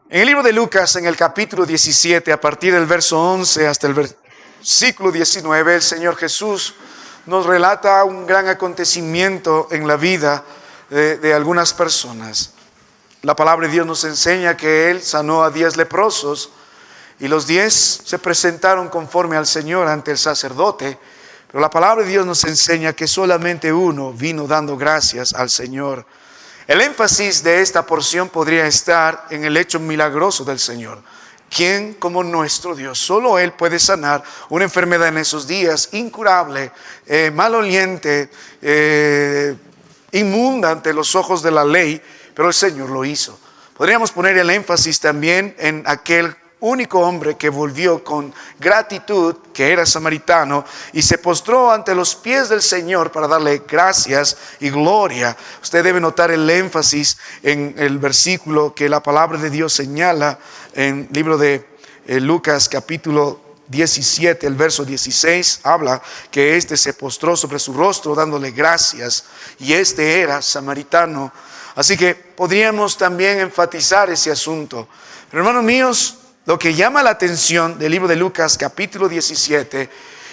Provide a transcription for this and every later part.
En el libro de Lucas, en el capítulo 17, a partir del verso 11 hasta el versículo 19, el Señor Jesús nos relata un gran acontecimiento en la vida de algunas personas. La palabra de Dios nos enseña que Él sanó a 10 leprosos y los 10 se presentaron conforme al Señor ante el sacerdote. Pero la palabra de Dios nos enseña que solamente uno vino dando gracias al Señor. El énfasis de esta porción podría estar en el hecho milagroso del Señor. ¿Quién como nuestro Dios? Solo Él puede sanar una enfermedad en esos días, incurable, maloliente, inmunda ante los ojos de la ley, pero el Señor lo hizo. Podríamos poner el énfasis también en aquel único hombre que volvió con gratitud, que era samaritano, y se postró ante los pies del Señor para darle gracias y gloria. Usted debe notar el énfasis en el versículo que la palabra de Dios señala en el libro de Lucas capítulo 17, el verso 16, habla que este se postró sobre su rostro dándole gracias, y este era samaritano. Así que podríamos también enfatizar ese asunto. Pero hermanos míos, lo que llama la atención del libro de Lucas capítulo 17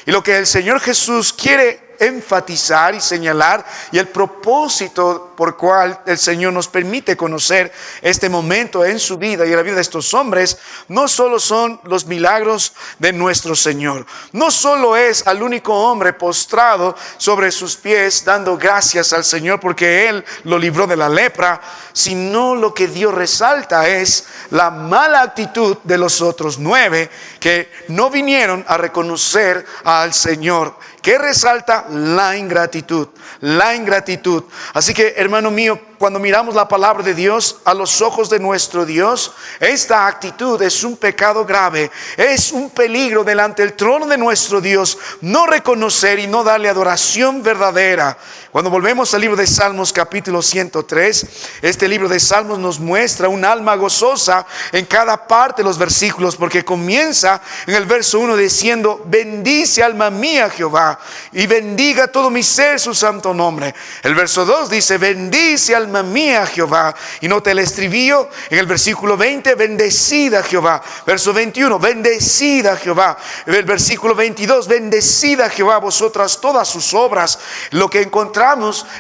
y lo que el Señor Jesús quiere enfatizar y señalar, y el propósito por cual el Señor nos permite conocer este momento en su vida y en la vida de estos hombres, no solo son los milagros de nuestro Señor, no solo es al único hombre postrado sobre sus pies dando gracias al Señor porque Él lo libró de la lepra, sino lo que Dios resalta es la mala actitud de los otros 9 que no vinieron a reconocer al Señor. ¿Qué resalta? La ingratitud, la ingratitud. Así que, hermano mío, cuando miramos la palabra de Dios a los ojos de nuestro Dios, esta actitud es un pecado grave, es un peligro delante del trono de nuestro Dios, no reconocer y no darle adoración verdadera. Cuando volvemos al libro de Salmos capítulo 103, este libro de Salmos nos muestra un alma gozosa en cada parte de los versículos, porque comienza en el verso 1 diciendo: bendice alma mía Jehová, y bendiga todo mi ser su santo nombre. El verso 2 dice: bendice alma mía Jehová, y nota el estribillo en el versículo 20: bendecida Jehová. Verso 21: bendecida Jehová. El versículo 22: bendecida Jehová vosotras todas sus obras. Lo que encontramos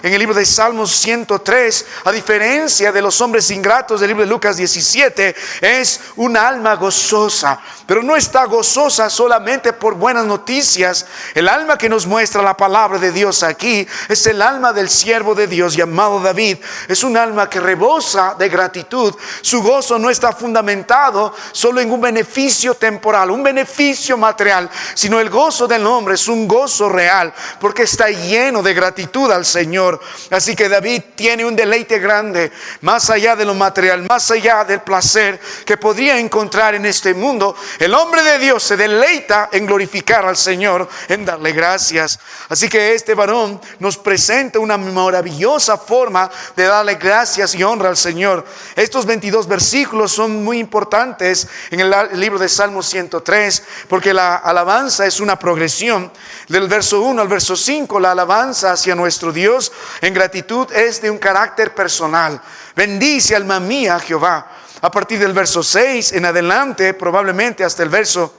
en el libro de Salmos 103, a diferencia de los hombres ingratos del libro de Lucas 17, es un alma gozosa, pero no está gozosa solamente por buenas noticias. El alma que nos muestra la palabra de Dios aquí es el alma del siervo de Dios llamado David. Es un alma que rebosa de gratitud. Su gozo no está fundamentado solo en un beneficio temporal, un beneficio material, sino el gozo del hombre es un gozo real, porque está lleno de gratitud al Señor. Así que David tiene un deleite grande, más allá de lo material, más allá del placer que podría encontrar en este mundo. El hombre de Dios se deleita en glorificar al Señor, en darle gracias. Así que este varón nos presenta una maravillosa forma de darle gracias y honra al Señor. Estos 22 versículos son muy importantes en el libro de Salmos 103, porque la alabanza es una progresión. Del verso 1 al verso 5, la alabanza hacia nuestro Dios en gratitud es de un carácter personal. Bendice alma mía Jehová. A partir del verso 6 en adelante, probablemente hasta el verso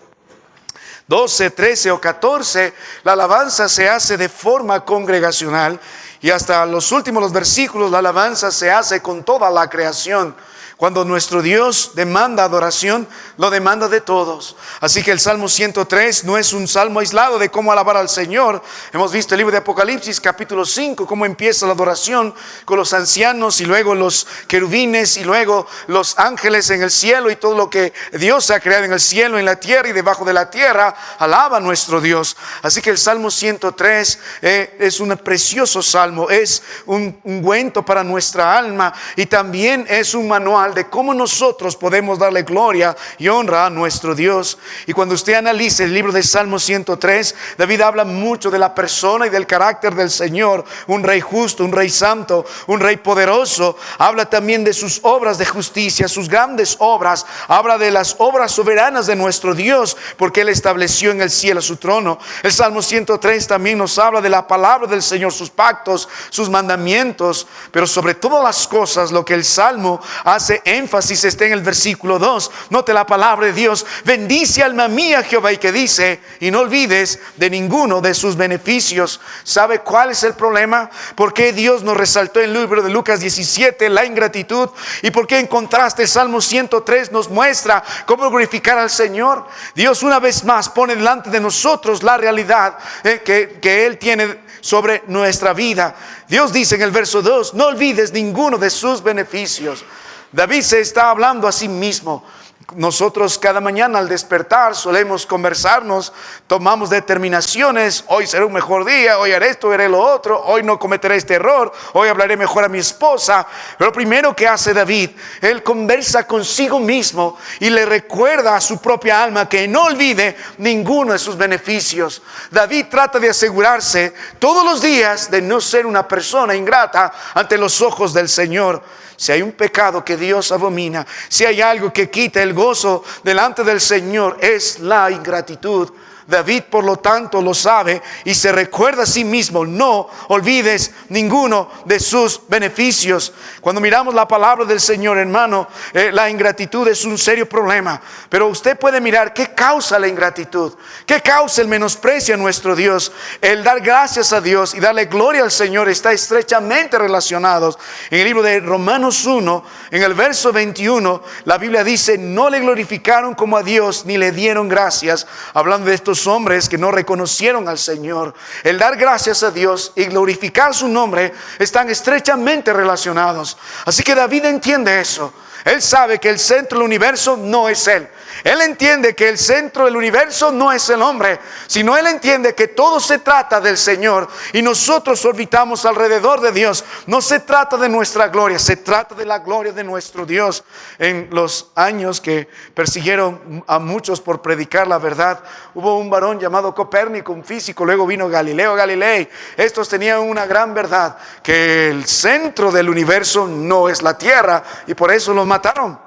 12, 13 o 14, la alabanza se hace de forma congregacional, y hasta los últimos versículos la alabanza se hace con toda la creación. Cuando nuestro Dios demanda adoración, lo demanda de todos. Así que el Salmo 103 no es un salmo aislado de cómo alabar al Señor. Hemos visto el libro de Apocalipsis capítulo 5, cómo empieza la adoración con los ancianos y luego los querubines y luego los ángeles en el cielo, y todo lo que Dios ha creado en el cielo, en la tierra y debajo de la tierra alaba a nuestro Dios. Así que el Salmo 103 es un precioso salmo, es un ungüento para nuestra alma, y también es un manual de cómo nosotros podemos darle gloria y honra a nuestro Dios. Y cuando usted analice el libro de Salmo 103, David habla mucho de la persona y del carácter del Señor, un rey justo, un rey santo, un rey poderoso. Habla también de sus obras de justicia, sus grandes obras. Habla de las obras soberanas de nuestro Dios, porque Él estableció en el cielo su trono. El Salmo 103 también nos habla de la palabra del Señor, sus pactos, sus mandamientos, pero sobre todas las cosas lo que el Salmo hace hace énfasis está en el versículo 2. Note la palabra de Dios: bendice alma mía Jehová, y que dice, y no olvides de ninguno de sus beneficios. ¿Sabe cuál es el problema? ¿Por qué Dios nos resaltó en el libro de Lucas 17 la ingratitud? ¿Y por qué en contraste el Salmo 103 nos muestra cómo glorificar al Señor? Dios una vez más pone delante de nosotros la realidad que Él tiene sobre nuestra vida. Dios dice en el verso 2, no olvides ninguno de sus beneficios. David se está hablando a sí mismo. Nosotros cada mañana al despertar solemos conversarnos, tomamos determinaciones: hoy será un mejor día, hoy haré esto, haré lo otro, hoy no cometeré este error, hoy hablaré mejor a mi esposa. Pero lo primero que hace David, él conversa consigo mismo y le recuerda a su propia alma que no olvide ninguno de sus beneficios. David trata de asegurarse todos los días de no ser una persona ingrata ante los ojos del Señor. Si hay un pecado que Dios abomina, si hay algo que quita el gozo delante del Señor, es la ingratitud. David, por lo tanto, lo sabe y se recuerda a sí mismo: no olvides ninguno de sus beneficios. Cuando miramos la palabra del Señor, hermano, la ingratitud es un serio problema. Pero usted puede mirar qué causa la ingratitud, qué causa el menosprecio a nuestro Dios. El dar gracias a Dios y darle gloria al Señor está estrechamente relacionados. En el libro de Romanos 1, en el verso 21, la Biblia dice: no le glorificaron como a Dios, ni le dieron gracias. Hablando de estos hombres que no reconocieron al Señor. El dar gracias a Dios y glorificar su nombre están estrechamente relacionados. Así que David entiende eso. Él sabe que el centro del universo no es Él. Él entiende que el centro del universo no es el hombre, sino Él entiende que todo se trata del Señor y nosotros orbitamos alrededor de Dios. No se trata de nuestra gloria, se trata de la gloria de nuestro Dios. En los años que persiguieron a muchos por predicar la verdad, hubo un varón llamado Copérnico, un físico, luego vino Galileo Galilei. Estos tenían una gran verdad, que el centro del universo no es la tierra, y por eso los mataron.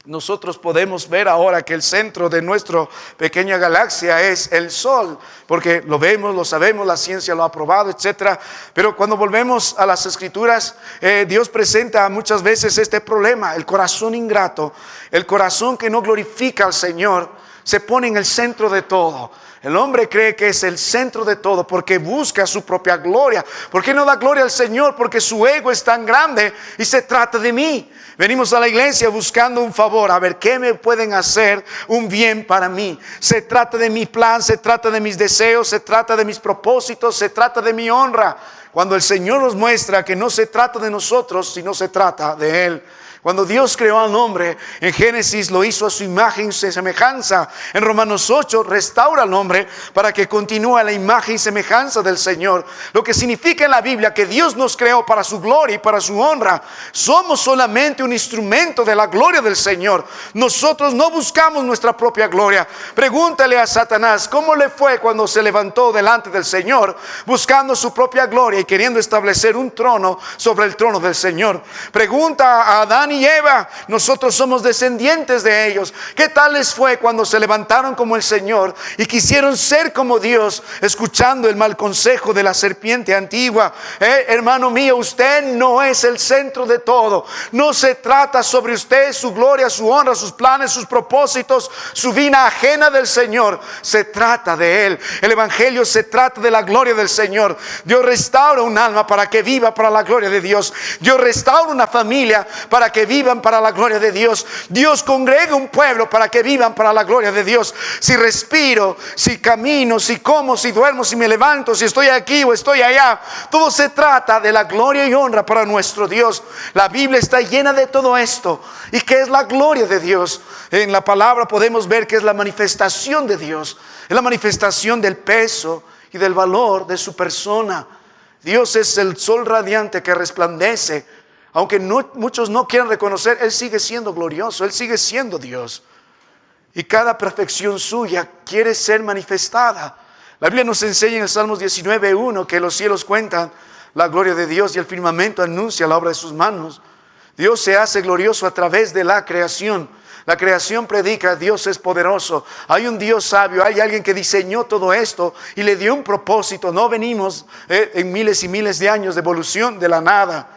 Nosotros podemos ver ahora que el centro de nuestra pequeña galaxia es el Sol, porque lo vemos, lo sabemos, la ciencia lo ha probado, etc. Pero cuando volvemos a las Escrituras, Dios presenta muchas veces este problema: el corazón ingrato, el corazón que no glorifica al Señor, se pone en el centro de todo. El hombre cree que es el centro de todo porque busca su propia gloria. ¿Por qué no da gloria al Señor? Porque su ego es tan grande y se trata de mí. Venimos a la iglesia buscando un favor, a ver qué me pueden hacer un bien para mí. Se trata de mi plan, se trata de mis deseos, se trata de mis propósitos, se trata de mi honra. Cuando el Señor nos muestra que no se trata de nosotros, sino se trata de Él. Cuando Dios creó al hombre, en Génesis lo hizo a su imagen y semejanza. En Romanos 8 restaura al hombre para que continúe la imagen y semejanza del Señor. Lo que significa en la Biblia que Dios nos creó para su gloria y para su honra. Somos solamente un instrumento de la gloria del Señor. Nosotros no buscamos nuestra propia gloria. Pregúntale a Satanás cómo le fue cuando se levantó delante del Señor, buscando su propia gloria y queriendo establecer un trono sobre el trono del Señor. Pregunta a Adán y Eva, nosotros somos descendientes de ellos. ¿Qué tal les fue cuando se levantaron como el Señor y quisieron ser como Dios, escuchando el mal consejo de la serpiente antigua? Hermano mío, usted no es el centro de todo. No se trata sobre usted, su gloria, su honra, sus planes, sus propósitos, su vida ajena del Señor. Se trata de Él. El Evangelio se trata de la gloria del Señor. Dios restaura un alma para que viva para la gloria de Dios. Dios restaura una familia para que vivan para la gloria de Dios. Dios congrega un pueblo para que vivan para la gloria de Dios. Si respiro, si camino, si como, si duermo, si me levanto, si estoy aquí o estoy allá, todo se trata de la gloria y honra para nuestro Dios. La Biblia está llena de todo esto. ¿Y qué es la gloria de Dios? En la palabra podemos ver que es la manifestación de Dios. Es la manifestación del peso y del valor de su persona. Dios es el sol radiante que resplandece. Aunque muchos no quieran reconocer, Él sigue siendo glorioso, Él sigue siendo Dios. Y cada perfección suya quiere ser manifestada. La Biblia nos enseña en el Salmos 19:1 que los cielos cuentan la gloria de Dios y el firmamento anuncia la obra de sus manos. Dios se hace glorioso a través de la creación. La creación predica: Dios es poderoso. Hay un Dios sabio, hay alguien que diseñó todo esto y le dio un propósito. No venimos en miles y miles de años de evolución de la nada.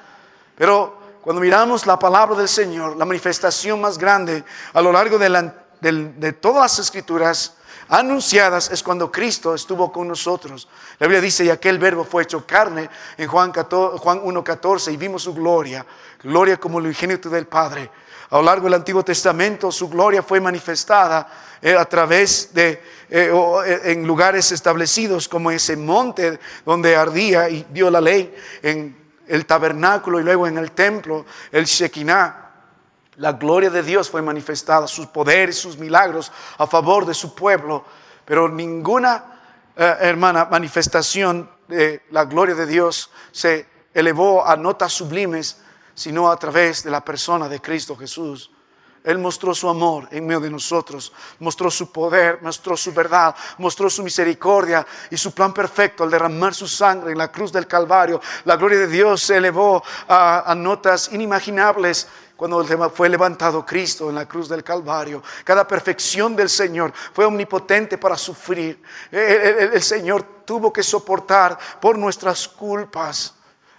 Pero Cuando miramos la palabra del Señor, la manifestación más grande a lo largo de todas las escrituras anunciadas es cuando Cristo estuvo con nosotros. La Biblia dice, y aquel verbo fue hecho carne en Juan 1:14, y vimos su gloria como el unigénito del Padre. A lo largo del Antiguo Testamento su gloria fue manifestada a través en lugares establecidos como ese monte donde ardía y dio la ley, en el tabernáculo y luego en el templo, el Shekinah. La gloria de Dios fue manifestada, sus poderes, sus milagros a favor de su pueblo. Pero ninguna, manifestación de la gloria de Dios se elevó a notas sublimes, sino a través de la persona de Cristo Jesús. Él mostró su amor en medio de nosotros, mostró su poder, mostró su verdad, mostró su misericordia y su plan perfecto al derramar su sangre en la cruz del Calvario. La gloria de Dios se elevó a notas inimaginables cuando fue levantado Cristo en la cruz del Calvario. Cada perfección del Señor fue omnipotente para sufrir. El Señor tuvo que soportar por nuestras culpas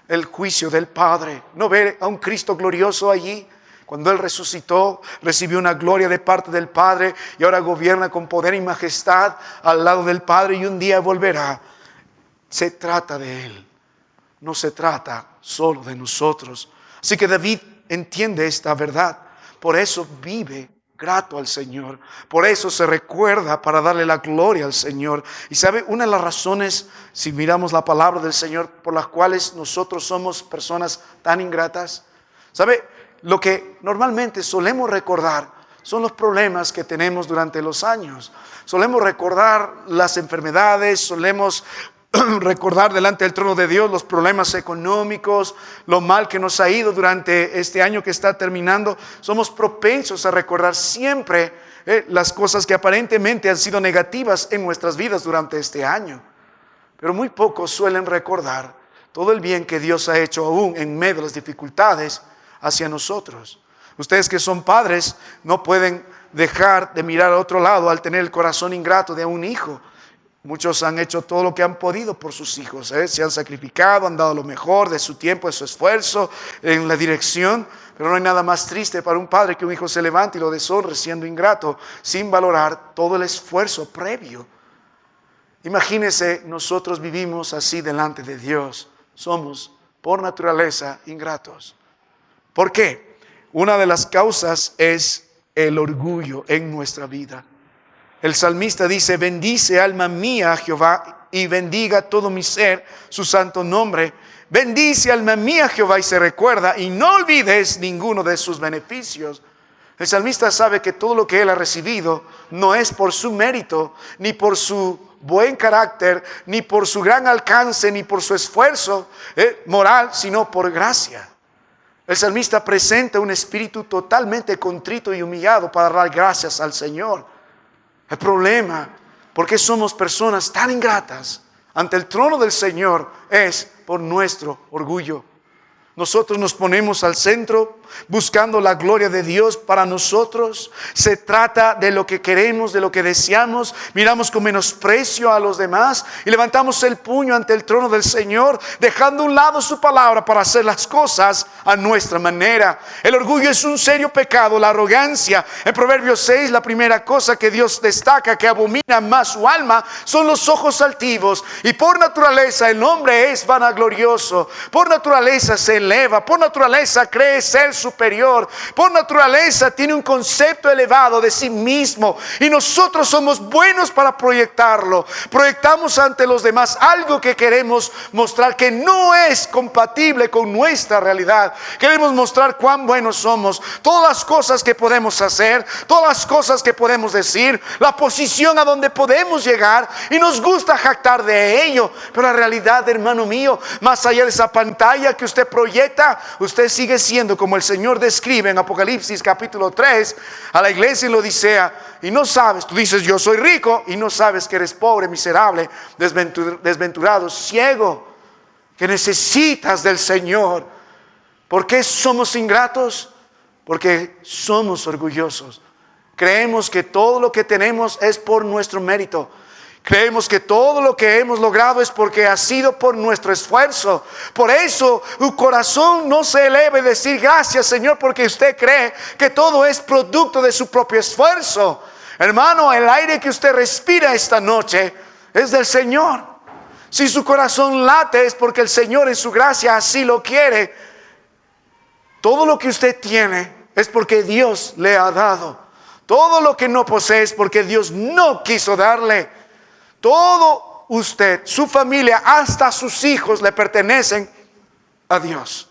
el juicio del Padre. ¿No ver a un Cristo glorioso allí? Cuando Él resucitó, recibió una gloria de parte del Padre y ahora gobierna con poder y majestad al lado del Padre, y un día volverá. Se trata de Él, no se trata solo de nosotros. Así que David entiende esta verdad. Por eso vive grato al Señor. Por eso se recuerda para darle la gloria al Señor. Y sabe, una de las razones, si miramos la palabra del Señor, por las cuales nosotros somos personas tan ingratas, sabe, lo que normalmente solemos recordar son los problemas que tenemos durante los años. Solemos recordar las enfermedades, solemos recordar delante del trono de Dios los problemas económicos, lo mal que nos ha ido durante este año que está terminando. Somos propensos a recordar siempre las cosas que aparentemente han sido negativas en nuestras vidas durante este año. Pero muy pocos suelen recordar todo el bien que Dios ha hecho aún en medio de las dificultades hacia nosotros. Ustedes que son padres no pueden dejar de mirar a otro lado al tener el corazón ingrato de un hijo. Muchos han hecho todo lo que han podido por sus hijos, se han sacrificado, han dado lo mejor de su tiempo, de su esfuerzo en la dirección. Pero no hay nada más triste para un padre que un hijo se levante y lo deshonre siendo ingrato, sin valorar todo el esfuerzo previo. Imagínense, nosotros vivimos así delante de Dios. Somos por naturaleza ingratos. ¿Por qué? Una de las causas es el orgullo en nuestra vida. El salmista dice, bendice alma mía a Jehová y bendiga todo mi ser su santo nombre. Bendice alma mía a Jehová y se recuerda y no olvides ninguno de sus beneficios. El salmista sabe que todo lo que él ha recibido no es por su mérito, ni por su buen carácter, ni por su gran alcance, ni por su esfuerzo moral, sino por gracia. El salmista presenta un espíritu totalmente contrito y humillado para dar gracias al Señor. El problema, ¿por qué somos personas tan ingratas ante el trono del Señor? Es por nuestro orgullo. Nosotros nos ponemos al centro buscando la gloria de Dios para nosotros. Se trata de lo que queremos, de lo que deseamos. Miramos con menosprecio a los demás y levantamos el puño ante el trono del Señor, dejando a un lado su palabra para hacer las cosas a nuestra manera. El orgullo es un serio pecado, la arrogancia. En Proverbios 6, la primera cosa que Dios destaca que abomina más su alma son los ojos altivos. Y por naturaleza el hombre es vanaglorioso. Por naturaleza se eleva, por naturaleza cree ser superior, por naturaleza tiene un concepto elevado de sí mismo, y nosotros somos buenos para proyectarlo. Proyectamos ante los demás algo que queremos mostrar que no es compatible con nuestra realidad. Queremos mostrar cuán buenos somos, todas las cosas que podemos hacer, todas las cosas que podemos decir, la posición a donde podemos llegar, y nos gusta jactar de ello. Pero la realidad, hermano mío, más allá de esa pantalla que usted proyecta, usted sigue siendo como el Señor describe en Apocalipsis capítulo 3 a la iglesia en la Odisea. Y no sabes, tú dices yo soy rico y no sabes que eres pobre, miserable, desventurado, ciego, que necesitas del Señor. ¿Por qué somos ingratos? Porque somos orgullosos. Creemos que todo lo que tenemos es por nuestro mérito. Creemos que todo lo que hemos logrado es porque ha sido por nuestro esfuerzo. Por eso tu corazón no se eleva y decir gracias, Señor, porque usted cree que todo es producto de su propio esfuerzo. Hermano, el aire que usted respira esta noche es del Señor. Si su corazón late es porque el Señor en su gracia así lo quiere. Todo lo que usted tiene es porque Dios le ha dado. Todo lo que no posee es porque Dios no quiso darle. Todo usted, su familia, hasta sus hijos le pertenecen a Dios.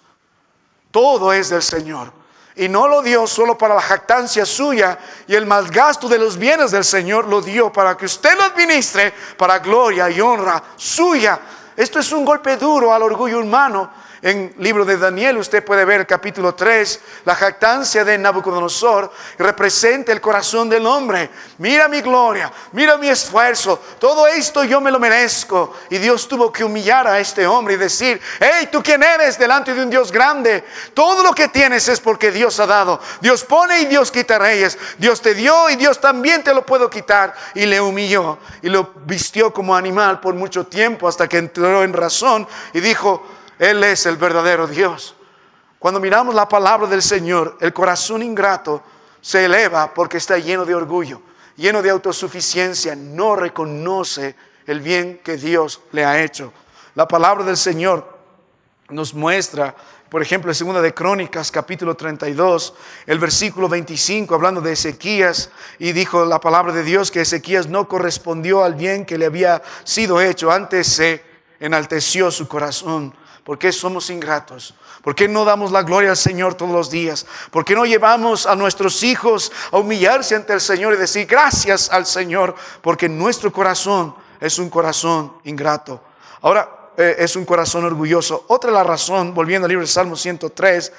Todo es del Señor. Y no lo dio solo para la jactancia suya y el malgasto de los bienes del Señor. Lo dio para que usted lo administre para gloria y honra suya. Esto es un golpe duro al orgullo humano. En el libro de Daniel usted puede ver el capítulo 3, la jactancia de Nabucodonosor representa el corazón del hombre. Mira mi gloria, mira mi esfuerzo, todo esto yo me lo merezco. Y Dios tuvo que humillar a este hombre y decir: hey, ¿tú quién eres delante de un Dios grande? Todo lo que tienes es porque Dios ha dado. Dios pone y Dios quita reyes. Dios te dio y Dios también te lo puedo quitar. Y le humilló y lo vistió como animal por mucho tiempo hasta que entró en razón y dijo: Él es el verdadero Dios. Cuando miramos la palabra del Señor, el corazón ingrato se eleva porque está lleno de orgullo, lleno de autosuficiencia. No reconoce el bien que Dios le ha hecho. La palabra del Señor nos muestra, por ejemplo, en 2 de Crónicas, capítulo 32, el versículo 25, hablando de Ezequías, y dijo la palabra de Dios que Ezequías no correspondió al bien que le había sido hecho, antes se enalteció su corazón. ¿Por qué somos ingratos? ¿Por qué no damos la gloria al Señor todos los días? ¿Por qué no llevamos a nuestros hijos a humillarse ante el Señor y decir gracias al Señor? Porque nuestro corazón es un corazón ingrato. Ahora, es un corazón orgulloso. Otra la razón, volviendo al libro de Salmo 103,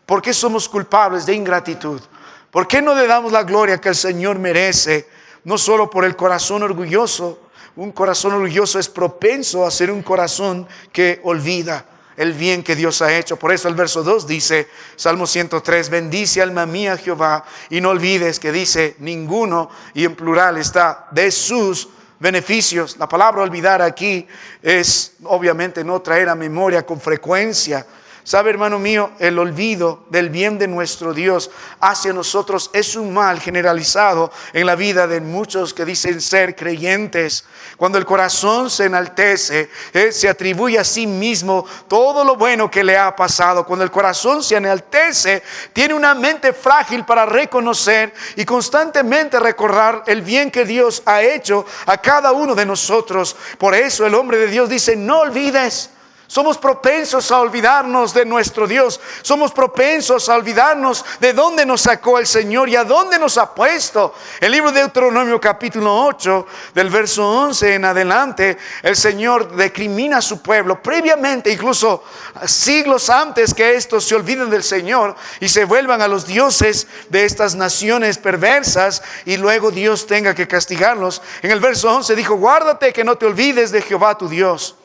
¿por qué somos culpables de ingratitud? ¿Por qué no le damos la gloria que el Señor merece? No solo por el corazón orgulloso. Un corazón orgulloso es propenso a ser un corazón que olvida el bien que Dios ha hecho. Por eso el verso 2 dice, Salmo 103, bendice alma mía Jehová, y no olvides que dice ninguno, y en plural está, de sus beneficios. La palabra olvidar aquí es obviamente no traer a memoria con frecuencia. ¿Sabe, hermano mío? El olvido del bien de nuestro Dios hacia nosotros es un mal generalizado en la vida de muchos que dicen ser creyentes. Cuando el corazón se enaltece, se atribuye a sí mismo todo lo bueno que le ha pasado. Cuando el corazón se enaltece, tiene una mente frágil para reconocer y constantemente recordar el bien que Dios ha hecho a cada uno de nosotros. Por eso el hombre de Dios dice, no olvides. Somos propensos a olvidarnos de nuestro Dios. Somos propensos a olvidarnos de dónde nos sacó el Señor y a dónde nos ha puesto. El libro de Deuteronomio capítulo 8, del verso 11 en adelante, el Señor recrimina a su pueblo previamente, incluso siglos antes que estos se olviden del Señor y se vuelvan a los dioses de estas naciones perversas y luego Dios tenga que castigarlos. En el verso 11 dijo, guárdate que no te olvides de Jehová tu Dios.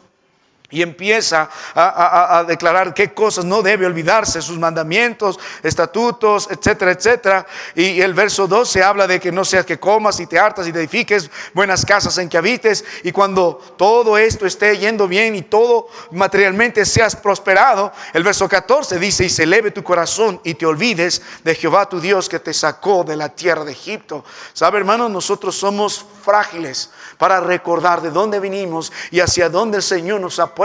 Y empieza a declarar qué cosas no debe olvidarse, sus mandamientos, estatutos, etcétera, etcétera. Y el verso 12 habla de que no seas que comas y te hartas y te edifiques buenas casas en que habites. Y cuando todo esto esté yendo bien y todo materialmente seas prosperado, el verso 14 dice, y se eleve tu corazón y te olvides de Jehová tu Dios que te sacó de la tierra de Egipto. ¿Sabe, hermanos? Nosotros somos frágiles para recordar de dónde vinimos y hacia dónde el Señor nos ha puesto.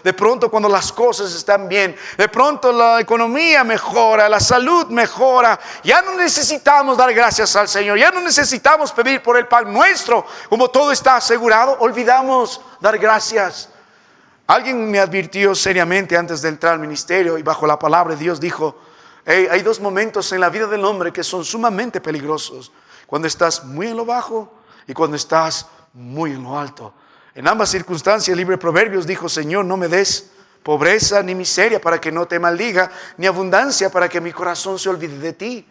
De pronto cuando las cosas están bien, de pronto la economía mejora, la salud mejora, ya no necesitamos dar gracias al Señor, ya no necesitamos pedir por el pan nuestro, como todo está asegurado, olvidamos dar gracias. Alguien me advirtió seriamente antes de entrar al ministerio y bajo la palabra de Dios dijo, hey, hay dos momentos en la vida del hombre que son sumamente peligrosos, cuando estás muy en lo bajo y cuando estás muy en lo alto. En ambas circunstancias el libro de Proverbios dijo, Señor, no me des pobreza ni miseria para que no te maldiga, ni abundancia para que mi corazón se olvide de ti.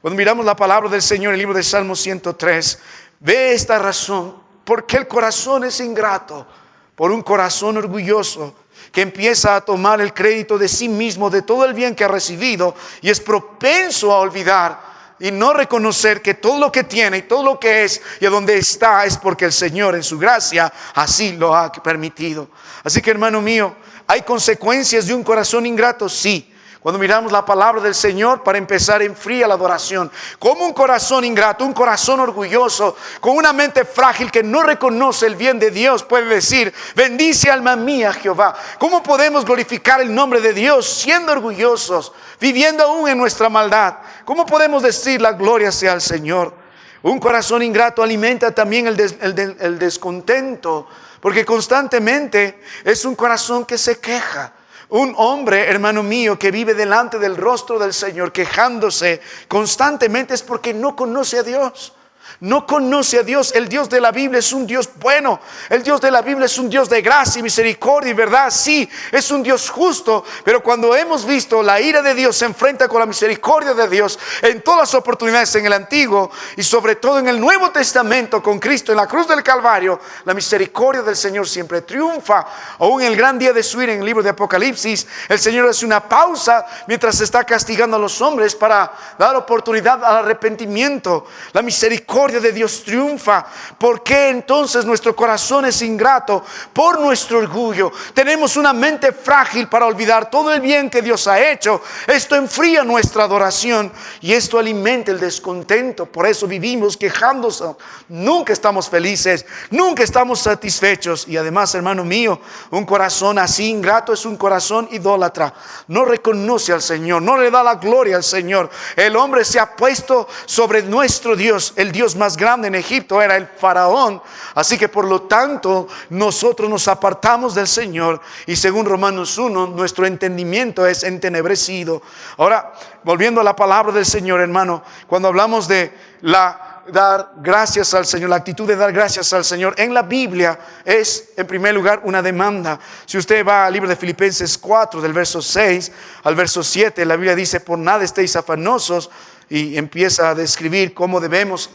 Cuando miramos la palabra del Señor en el libro de Salmo 103, ve esta razón, porque el corazón es ingrato, por un corazón orgulloso que empieza a tomar el crédito de sí mismo, de todo el bien que ha recibido, y es propenso a olvidar y no reconocer que todo lo que tiene y todo lo que es y a donde está es porque el Señor en su gracia así lo ha permitido. Así que, hermano mío, ¿hay consecuencias de un corazón ingrato? Sí. Cuando miramos la palabra del Señor, para empezar, enfría la adoración. Como un corazón ingrato, un corazón orgulloso, con una mente frágil que no reconoce el bien de Dios, puede decir: bendice alma mía Jehová. ¿Cómo podemos glorificar el nombre de Dios siendo orgullosos, viviendo aún en nuestra maldad? ¿Cómo podemos decir la gloria sea al Señor? Un corazón ingrato alimenta también el descontento, porque constantemente es un corazón que se queja. Un hombre, hermano mío, que vive delante del rostro del Señor quejándose constantemente es porque no conoce a Dios. No conoce a Dios. El Dios de la Biblia es un Dios bueno. El Dios de la Biblia es un Dios de gracia y misericordia y verdad. Sí, es un Dios justo. Pero cuando hemos visto la ira de Dios se enfrenta con la misericordia de Dios en todas las oportunidades en el Antiguo y sobre todo en el Nuevo Testamento con Cristo en la cruz del Calvario, la misericordia del Señor siempre triunfa. Aún en el gran día de su ira en el libro de Apocalipsis, el Señor hace una pausa mientras está castigando a los hombres para dar oportunidad al arrepentimiento. La misericordia de Dios triunfa. ¿Por qué entonces nuestro corazón es ingrato? Por nuestro orgullo. Tenemos una mente frágil para olvidar todo el bien que Dios ha hecho. Esto enfría nuestra adoración y esto alimenta el descontento. Por eso vivimos quejándose. Nunca estamos felices, nunca estamos satisfechos. Y además, hermano mío, un corazón así ingrato es un corazón idólatra. No reconoce al Señor, no le da la gloria al Señor. El hombre se ha puesto sobre nuestro Dios. El Dios más grande en Egipto era el faraón. Así que por lo tanto nosotros nos apartamos del Señor y según Romanos 1 nuestro entendimiento es entenebrecido. Ahora, volviendo a la palabra del Señor, hermano, cuando hablamos de dar gracias al Señor, la actitud de dar gracias al Señor en la Biblia es en primer lugar una demanda. Si usted va al libro de Filipenses 4 del verso 6 al verso 7, la Biblia dice: por nada estéis afanosos, y empieza a describir cómo debemos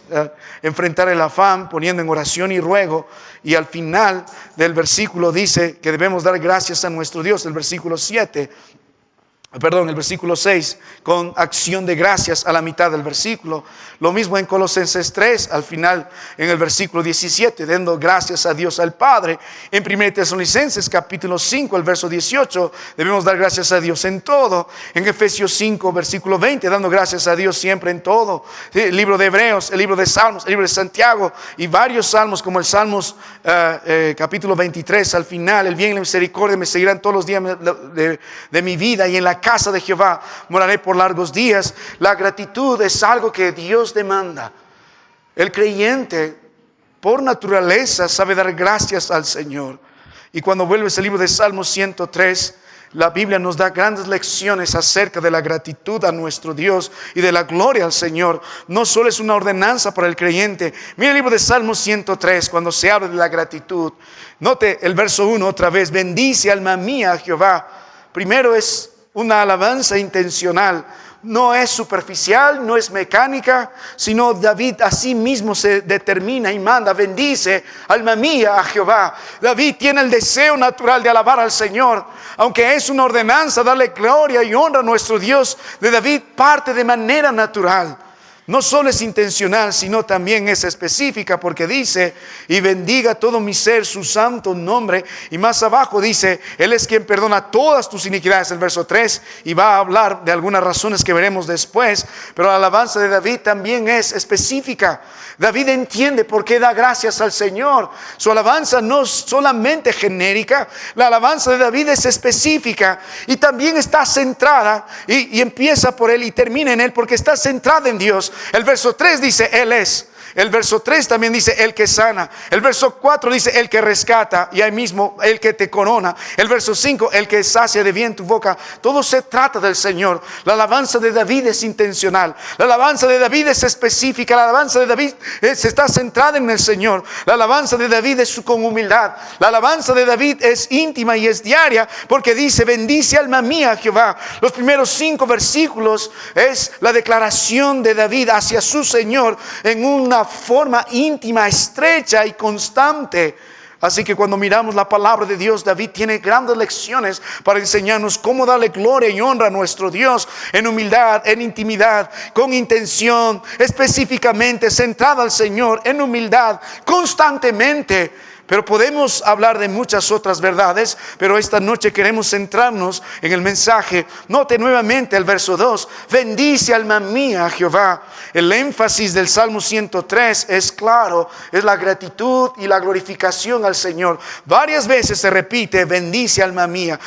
enfrentar el afán, poniendo en oración y ruego. Y al final del versículo dice que debemos dar gracias a nuestro Dios. El versículo 6, con acción de gracias a la mitad del versículo. Lo mismo en Colosenses 3, al final, en el versículo 17, dando gracias a Dios al Padre. En 1 Tesalonicenses capítulo 5, el verso 18, debemos dar gracias a Dios en todo. En Efesios 5, versículo 20, dando gracias a Dios siempre en todo. El libro de Hebreos, el libro de Salmos, el libro de Santiago y varios salmos, como el Salmos capítulo 23, al final: el bien y la misericordia me seguirán todos los días de mi vida, y en la casa de Jehová moraré por largos días. La gratitud es algo que Dios demanda. El creyente por naturaleza sabe dar gracias al Señor. Y cuando vuelves al libro de Salmos 103, la Biblia nos da grandes lecciones acerca de la gratitud a nuestro Dios y de la gloria al Señor. No solo es una ordenanza para el creyente. Mira el libro de Salmos 103, cuando se habla de la gratitud. Note el verso 1 otra vez: bendice alma mía a Jehová. Primero es una alabanza intencional. No es superficial, no es mecánica, sino David a sí mismo se determina y manda: bendice alma mía a Jehová. David tiene el deseo natural de alabar al Señor, aunque es una ordenanza darle gloria y honra a nuestro Dios. De David parte de manera natural. No solo es intencional, sino también es específica, porque dice: y bendiga todo mi ser su santo nombre. Y más abajo dice: Él es quien perdona todas tus iniquidades, el verso 3, y va a hablar de algunas razones que veremos después. Pero la alabanza de David también es específica. David entiende por qué da gracias al Señor. Su alabanza no es solamente genérica, la alabanza de David es específica y también está centrada, y empieza por Él y termina en Él, porque está centrada en Dios. El verso 3 dice: Él es. El verso 3 también dice: el que sana. El verso 4 dice: el que rescata. Y ahí mismo: el que te corona. El verso 5: el que sacia de bien tu boca. Todo se trata del Señor. La alabanza de David es intencional. La alabanza de David es específica. La alabanza de David se está centrada en el Señor. La alabanza de David es con humildad. La alabanza de David es íntima y es diaria, porque dice: bendice alma mía a Jehová. Los primeros 5 versículos es la declaración de David hacia su Señor en una forma íntima, estrecha y constante. Así que cuando miramos la palabra de Dios, David tiene grandes lecciones para enseñarnos cómo darle gloria y honra a nuestro Dios en humildad, en intimidad, con intención, específicamente centrada al Señor, en humildad, constantemente. Pero podemos hablar de muchas otras verdades, pero esta noche queremos centrarnos en el mensaje. Note nuevamente el verso 2. Bendice alma mía a Jehová. El énfasis del Salmo 103 es claro, es la gratitud y la glorificación al Señor. Varias veces se repite, bendice alma mía,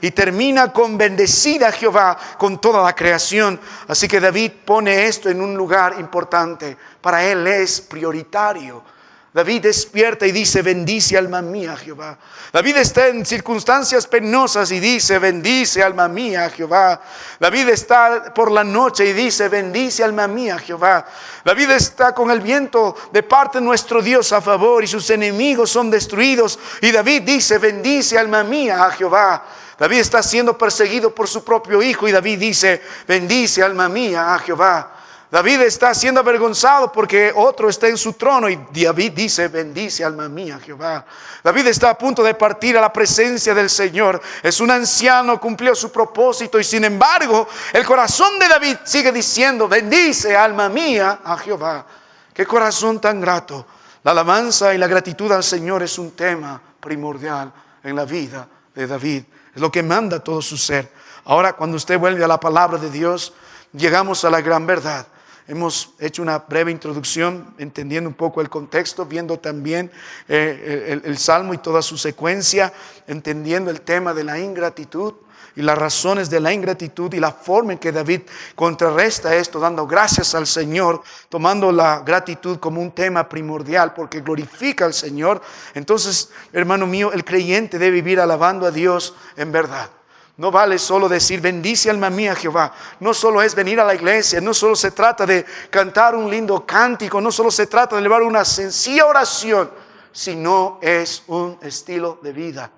y termina con bendecida Jehová con toda la creación. Así que David pone esto en un lugar importante. Para él es prioritario. David despierta y dice, bendice alma mía Jehová. David está en circunstancias penosas y dice, bendice alma mía Jehová. David está por la noche y dice, bendice alma mía Jehová. David está con el viento de parte de nuestro Dios a favor y sus enemigos son destruidos. Y David dice, bendice alma mía a Jehová. David está siendo perseguido por su propio hijo y David dice, bendice alma mía a Jehová. David está siendo avergonzado porque otro está en su trono y David dice, bendice alma mía Jehová. David está a punto de partir a la presencia del Señor. Es un anciano, cumplió su propósito y sin embargo el corazón de David sigue diciendo, bendice alma mía a Jehová. Qué corazón tan grato. La alabanza y la gratitud al Señor es un tema primordial en la vida de David. Es lo que manda todo su ser. Ahora cuando usted vuelve a la palabra de Dios, llegamos a la gran verdad. Hemos hecho una breve introducción, entendiendo un poco el contexto, viendo también el Salmo y toda su secuencia, entendiendo el tema de la ingratitud y las razones de la ingratitud y la forma en que David contrarresta esto, dando gracias al Señor, tomando la gratitud como un tema primordial porque glorifica al Señor. Entonces, hermano mío, el creyente debe vivir alabando a Dios en verdad. No vale solo decir, bendice alma mía Jehová. No solo es venir a la iglesia, no solo se trata de cantar un lindo cántico, no solo se trata de elevar una sencilla oración, sino es un estilo de vida.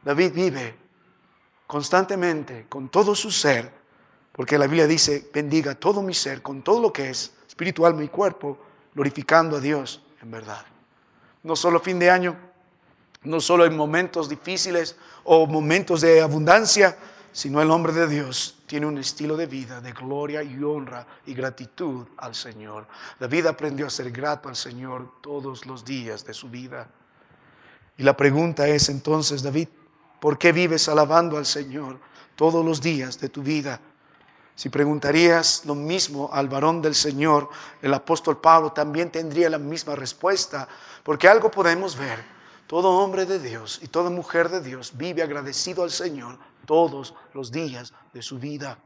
David vive constantemente, con todo su ser, porque la Biblia dice, bendiga todo mi ser, con todo lo que es, espiritual, mi cuerpo, glorificando a Dios en verdad. No solo fin de año, no solo en momentos difíciles o momentos de abundancia, sino el hombre de Dios tiene un estilo de vida de gloria y honra y gratitud al Señor. David aprendió a ser grato al Señor todos los días de su vida. Y la pregunta es entonces, David, ¿por qué vives alabando al Señor todos los días de tu vida? Si preguntarías lo mismo al varón del Señor, el apóstol Pablo también tendría la misma respuesta, porque algo podemos ver. Todo hombre de Dios y toda mujer de Dios vive agradecido al Señor todos los días de su vida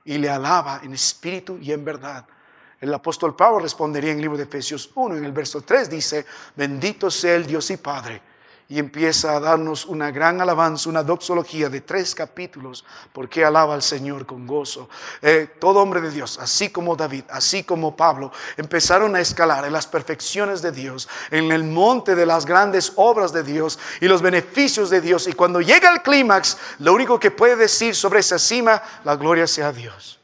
y le alaba en espíritu y en verdad. El apóstol Pablo respondería en el libro de Efesios 1, en el verso 3 dice, bendito sea el Dios y Padre. Y empieza a darnos una gran alabanza, una doxología de 3 capítulos, porque alaba al Señor con gozo. Todo hombre de Dios, así como David, así como Pablo, empezaron a escalar en las perfecciones de Dios, en el monte de las grandes obras de Dios y los beneficios de Dios. Y cuando llega el clímax, lo único que puede decir sobre esa cima, la gloria sea a Dios.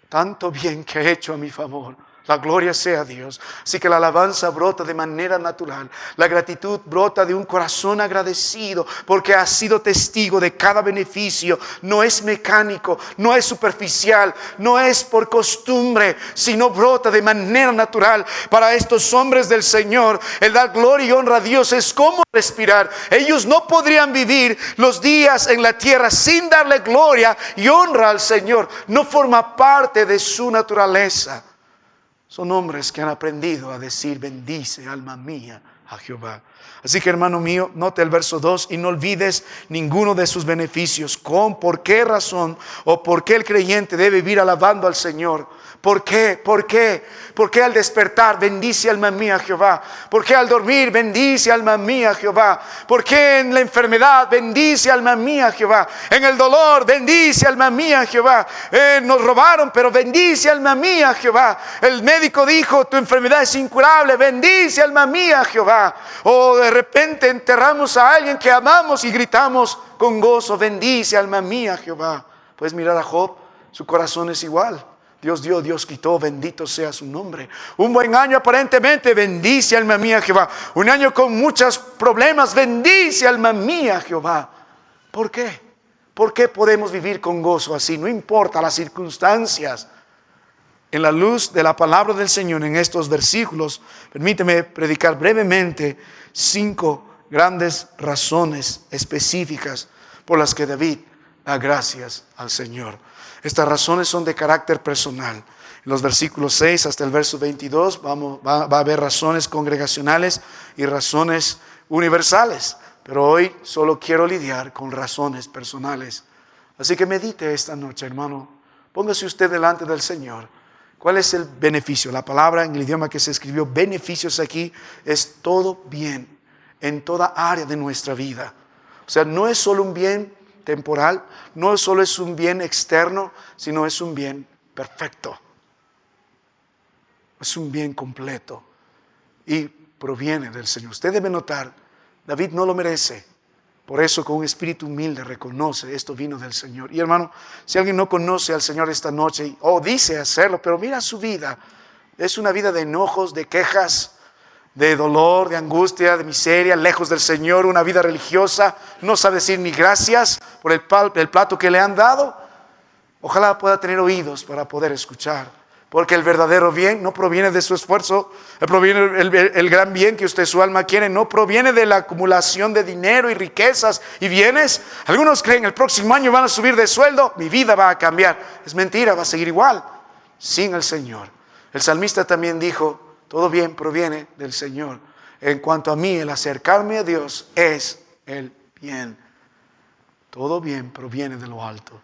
Tanto bien que ha hecho a mi favor. La gloria sea a Dios. Así que la alabanza brota de manera natural. La gratitud brota de un corazón agradecido porque ha sido testigo de cada beneficio. No es mecánico, no es superficial, no es por costumbre, sino brota de manera natural. Para estos hombres del Señor, el dar gloria y honra a Dios es como respirar. Ellos no podrían vivir los días en la tierra sin darle gloria y honra al Señor. No forma parte de su naturaleza. Son hombres que han aprendido a decir, bendice alma mía a Jehová. Así que hermano mío, note el verso 2 y no olvides ninguno de sus beneficios. ¿Por qué razón o por qué el creyente debe vivir alabando al Señor? ¿Por qué? ¿Por qué? ¿Por qué al despertar bendice alma mía a Jehová? ¿Por qué al dormir bendice alma mía a Jehová? ¿Por qué en la enfermedad bendice alma mía a Jehová? En el dolor bendice alma mía a Jehová. Nos robaron, pero bendice alma mía a Jehová. El médico dijo, tu enfermedad es incurable, bendice alma mía a Jehová. O de repente enterramos a alguien que amamos y gritamos con gozo, bendice alma mía a Jehová. Puedes mirar a Job, su corazón es igual. Dios dio, Dios quitó, bendito sea su nombre. Un buen año aparentemente, bendice alma mía Jehová. Un año con muchos problemas, bendice alma mía Jehová. ¿Por qué? ¿Por qué podemos vivir con gozo así? No importa las circunstancias. En la luz de la palabra del Señor en estos versículos, permíteme predicar brevemente 5 grandes razones específicas por las que David da gracias al Señor. Estas razones son de carácter personal. En los versículos 6 hasta el verso 22 va a haber razones congregacionales y razones universales. Pero hoy solo quiero lidiar con razones personales. Así que medite esta noche, hermano. Póngase usted delante del Señor. ¿Cuál es el beneficio? La palabra en el idioma que se escribió, beneficios aquí, es todo bien en toda área de nuestra vida. O sea, no es solo un bien temporal, no solo es un bien externo, sino es un bien perfecto. Es un bien completo y proviene del Señor. Usted debe notar, David no lo merece. Por eso con un espíritu humilde reconoce, esto vino del Señor. Y hermano, si alguien no conoce al Señor esta noche, o dice hacerlo, pero mira su vida, es una vida de enojos, de quejas, de dolor, de angustia, de miseria, lejos del Señor, una vida religiosa, no sabe decir ni gracias por el plato que le han dado. Ojalá pueda tener oídos para poder escuchar. Porque el verdadero bien no proviene de su esfuerzo, el gran bien que usted, su alma quiere, no proviene de la acumulación de dinero y riquezas y bienes. Algunos creen el próximo año van a subir de sueldo, mi vida va a cambiar. Es mentira, va a seguir igual, sin el Señor. El salmista también dijo, todo bien proviene del Señor. En cuanto a mí, el acercarme a Dios es el bien. Todo bien proviene de lo alto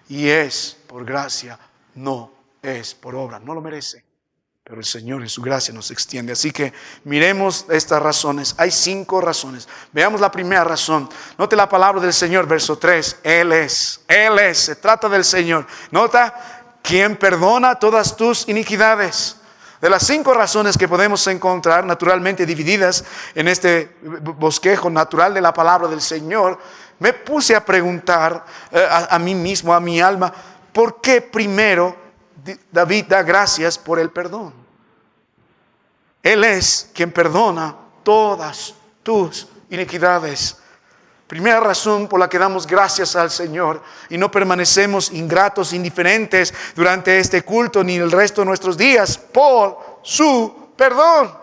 y es por gracia, no es por obra, no lo merece, pero el Señor en su gracia nos extiende. Así que miremos estas razones. Hay 5 razones. Veamos la primera razón. Note la palabra del Señor, verso 3. Él es, se trata del Señor. Nota, quien perdona todas tus iniquidades. De las 5 razones que podemos encontrar, naturalmente divididas en este bosquejo natural de la palabra del Señor, me puse a preguntar a mí mismo, a mi alma, ¿por qué primero David da gracias por el perdón? Él es quien perdona todas tus iniquidades. Primera razón por la que damos gracias al Señor y no permanecemos ingratos, indiferentes durante este culto ni el resto de nuestros días, por su perdón.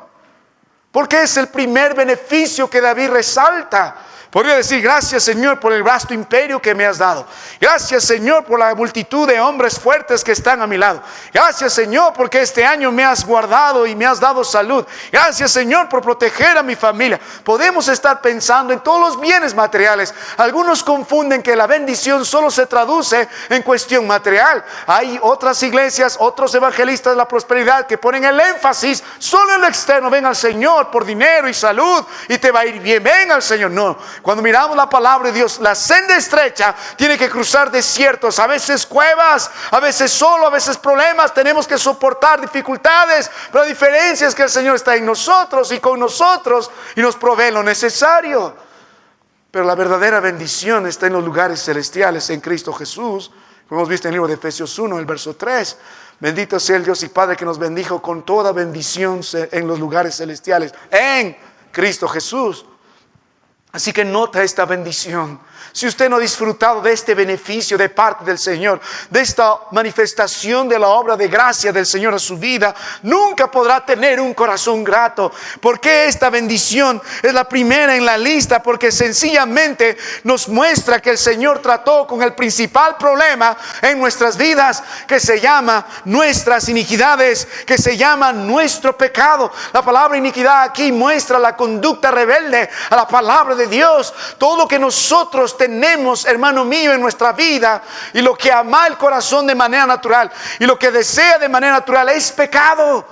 Porque es el primer beneficio que David resalta. Podría decir, gracias Señor por el vasto imperio que me has dado. Gracias Señor por la multitud de hombres fuertes que están a mi lado. Gracias Señor porque este año me has guardado y me has dado salud. Gracias Señor por proteger a mi familia. Podemos estar pensando en todos los bienes materiales. Algunos confunden que la bendición solo se traduce en cuestión material. Hay otras iglesias, otros evangelistas de la prosperidad que ponen el énfasis solo en lo externo. Ven al Señor por dinero y salud y te va a ir bien. Ven al Señor. No. Cuando miramos la palabra de Dios, la senda estrecha tiene que cruzar desiertos, a veces cuevas, a veces solo, a veces problemas, tenemos que soportar dificultades, pero la diferencia es que el Señor está en nosotros y con nosotros y nos provee lo necesario. Pero la verdadera bendición está en los lugares celestiales, en Cristo Jesús, como hemos visto en el libro de Efesios 1, el verso 3. Bendito sea el Dios y Padre que nos bendijo con toda bendición en los lugares celestiales, en Cristo Jesús. Así que nota esta bendición. Si usted no ha disfrutado de este beneficio de parte del Señor, de esta manifestación de la obra de gracia del Señor a su vida, nunca podrá tener un corazón grato. ¿Por qué esta bendición es la primera en la lista? Porque sencillamente nos muestra que el Señor trató con el principal problema en nuestras vidas, que se llama nuestras iniquidades, que se llama nuestro pecado. La palabra iniquidad aquí muestra la conducta rebelde a la palabra de Dios. Todo lo que nosotros tenemos, hermano mío, en nuestra vida y lo que ama el corazón de manera natural y lo que desea de manera natural es pecado.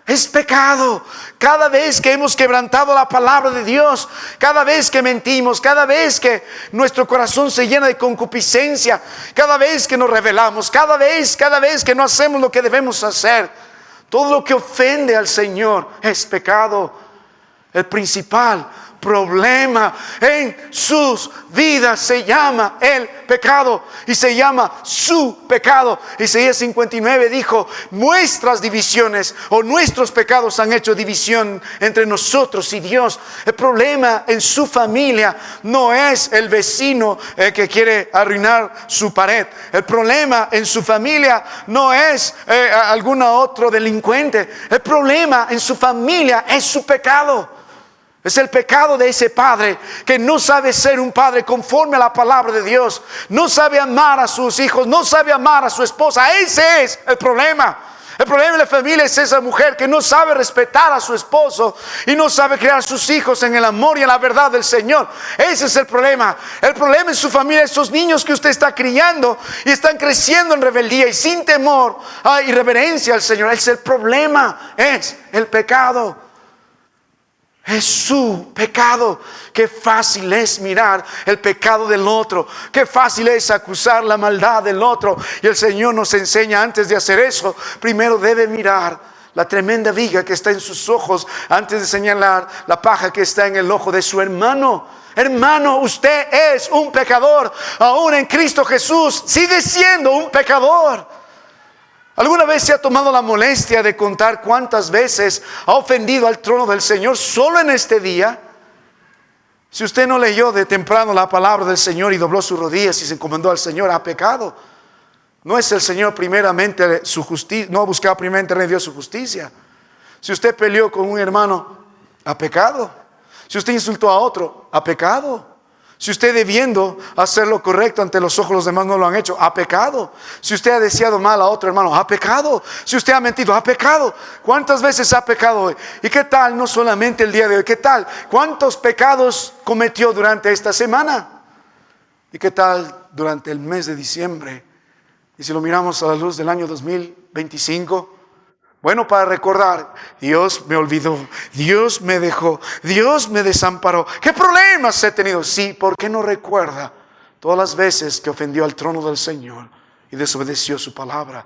Es pecado. Cada vez que hemos quebrantado la palabra de Dios, cada vez que mentimos, cada vez que nuestro corazón se llena de concupiscencia, cada vez que nos rebelamos, cada vez que no hacemos lo que debemos hacer, todo lo que ofende al Señor es pecado. El principal problema en sus vidas se llama el pecado y se llama su pecado. Isaías 59 dijo: nuestras divisiones o nuestros pecados han hecho división entre nosotros y Dios. El problema en su familia no es el vecino que quiere arruinar su pared. El problema en su familia no es algún otro delincuente. El problema en su familia es su pecado. Es el pecado de ese padre que no sabe ser un padre conforme a la palabra de Dios. No sabe amar a sus hijos, no sabe amar a su esposa. Ese es el problema. El problema de la familia es esa mujer que no sabe respetar a su esposo y no sabe criar a sus hijos en el amor y en la verdad del Señor. Ese es el problema. El problema en su familia, esos niños que usted está criando y están creciendo en rebeldía y sin temor y reverencia al Señor. Ese es el problema, es el pecado. Es su pecado. Qué fácil es mirar el pecado del otro. Qué fácil es acusar la maldad del otro. Y el Señor nos enseña, antes de hacer eso, primero debe mirar la tremenda viga que está en sus ojos antes de señalar la paja que está en el ojo de su hermano. Hermano, usted es un pecador. Aún en Cristo Jesús sigue siendo un pecador. ¿Alguna vez se ha tomado la molestia de contar cuántas veces ha ofendido al trono del Señor solo en este día? Si usted no leyó de temprano la palabra del Señor y dobló sus rodillas y se encomendó al Señor, ha pecado. No es el Señor primeramente su justicia, no ha buscado primeramente en Dios su justicia. Si usted peleó con un hermano, ha pecado. Si usted insultó a otro, ha pecado. Si usted, debiendo hacer lo correcto ante los ojos de los demás, no lo han hecho, ha pecado. Si usted ha deseado mal a otro hermano, ha pecado. Si usted ha mentido, ha pecado. ¿Cuántas veces ha pecado hoy? ¿Y qué tal? No solamente el día de hoy. ¿Qué tal? ¿Cuántos pecados cometió durante esta semana? ¿Y qué tal durante el mes de diciembre? Y si lo miramos a la luz del año 2025, bueno, para recordar: Dios me olvidó, Dios me dejó, Dios me desamparó. ¿Qué problemas he tenido? Sí, ¿por qué no recuerda todas las veces que ofendió al trono del Señor y desobedeció su palabra?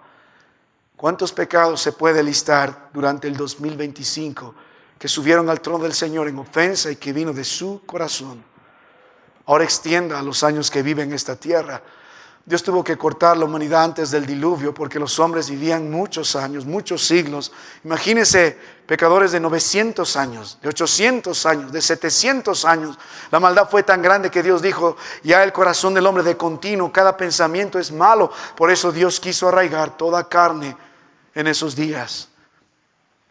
¿Cuántos pecados se puede listar durante el 2025 que subieron al trono del Señor en ofensa y que vino de su corazón? Ahora extienda a los años que vive en esta tierra. Dios tuvo que cortar la humanidad antes del diluvio porque los hombres vivían muchos años, muchos siglos. Imagínense pecadores de 900 años, de 800 años, de 700 años. La maldad fue tan grande que Dios dijo: ya el corazón del hombre de continuo, cada pensamiento es malo. Por eso Dios quiso arraigar toda carne en esos días.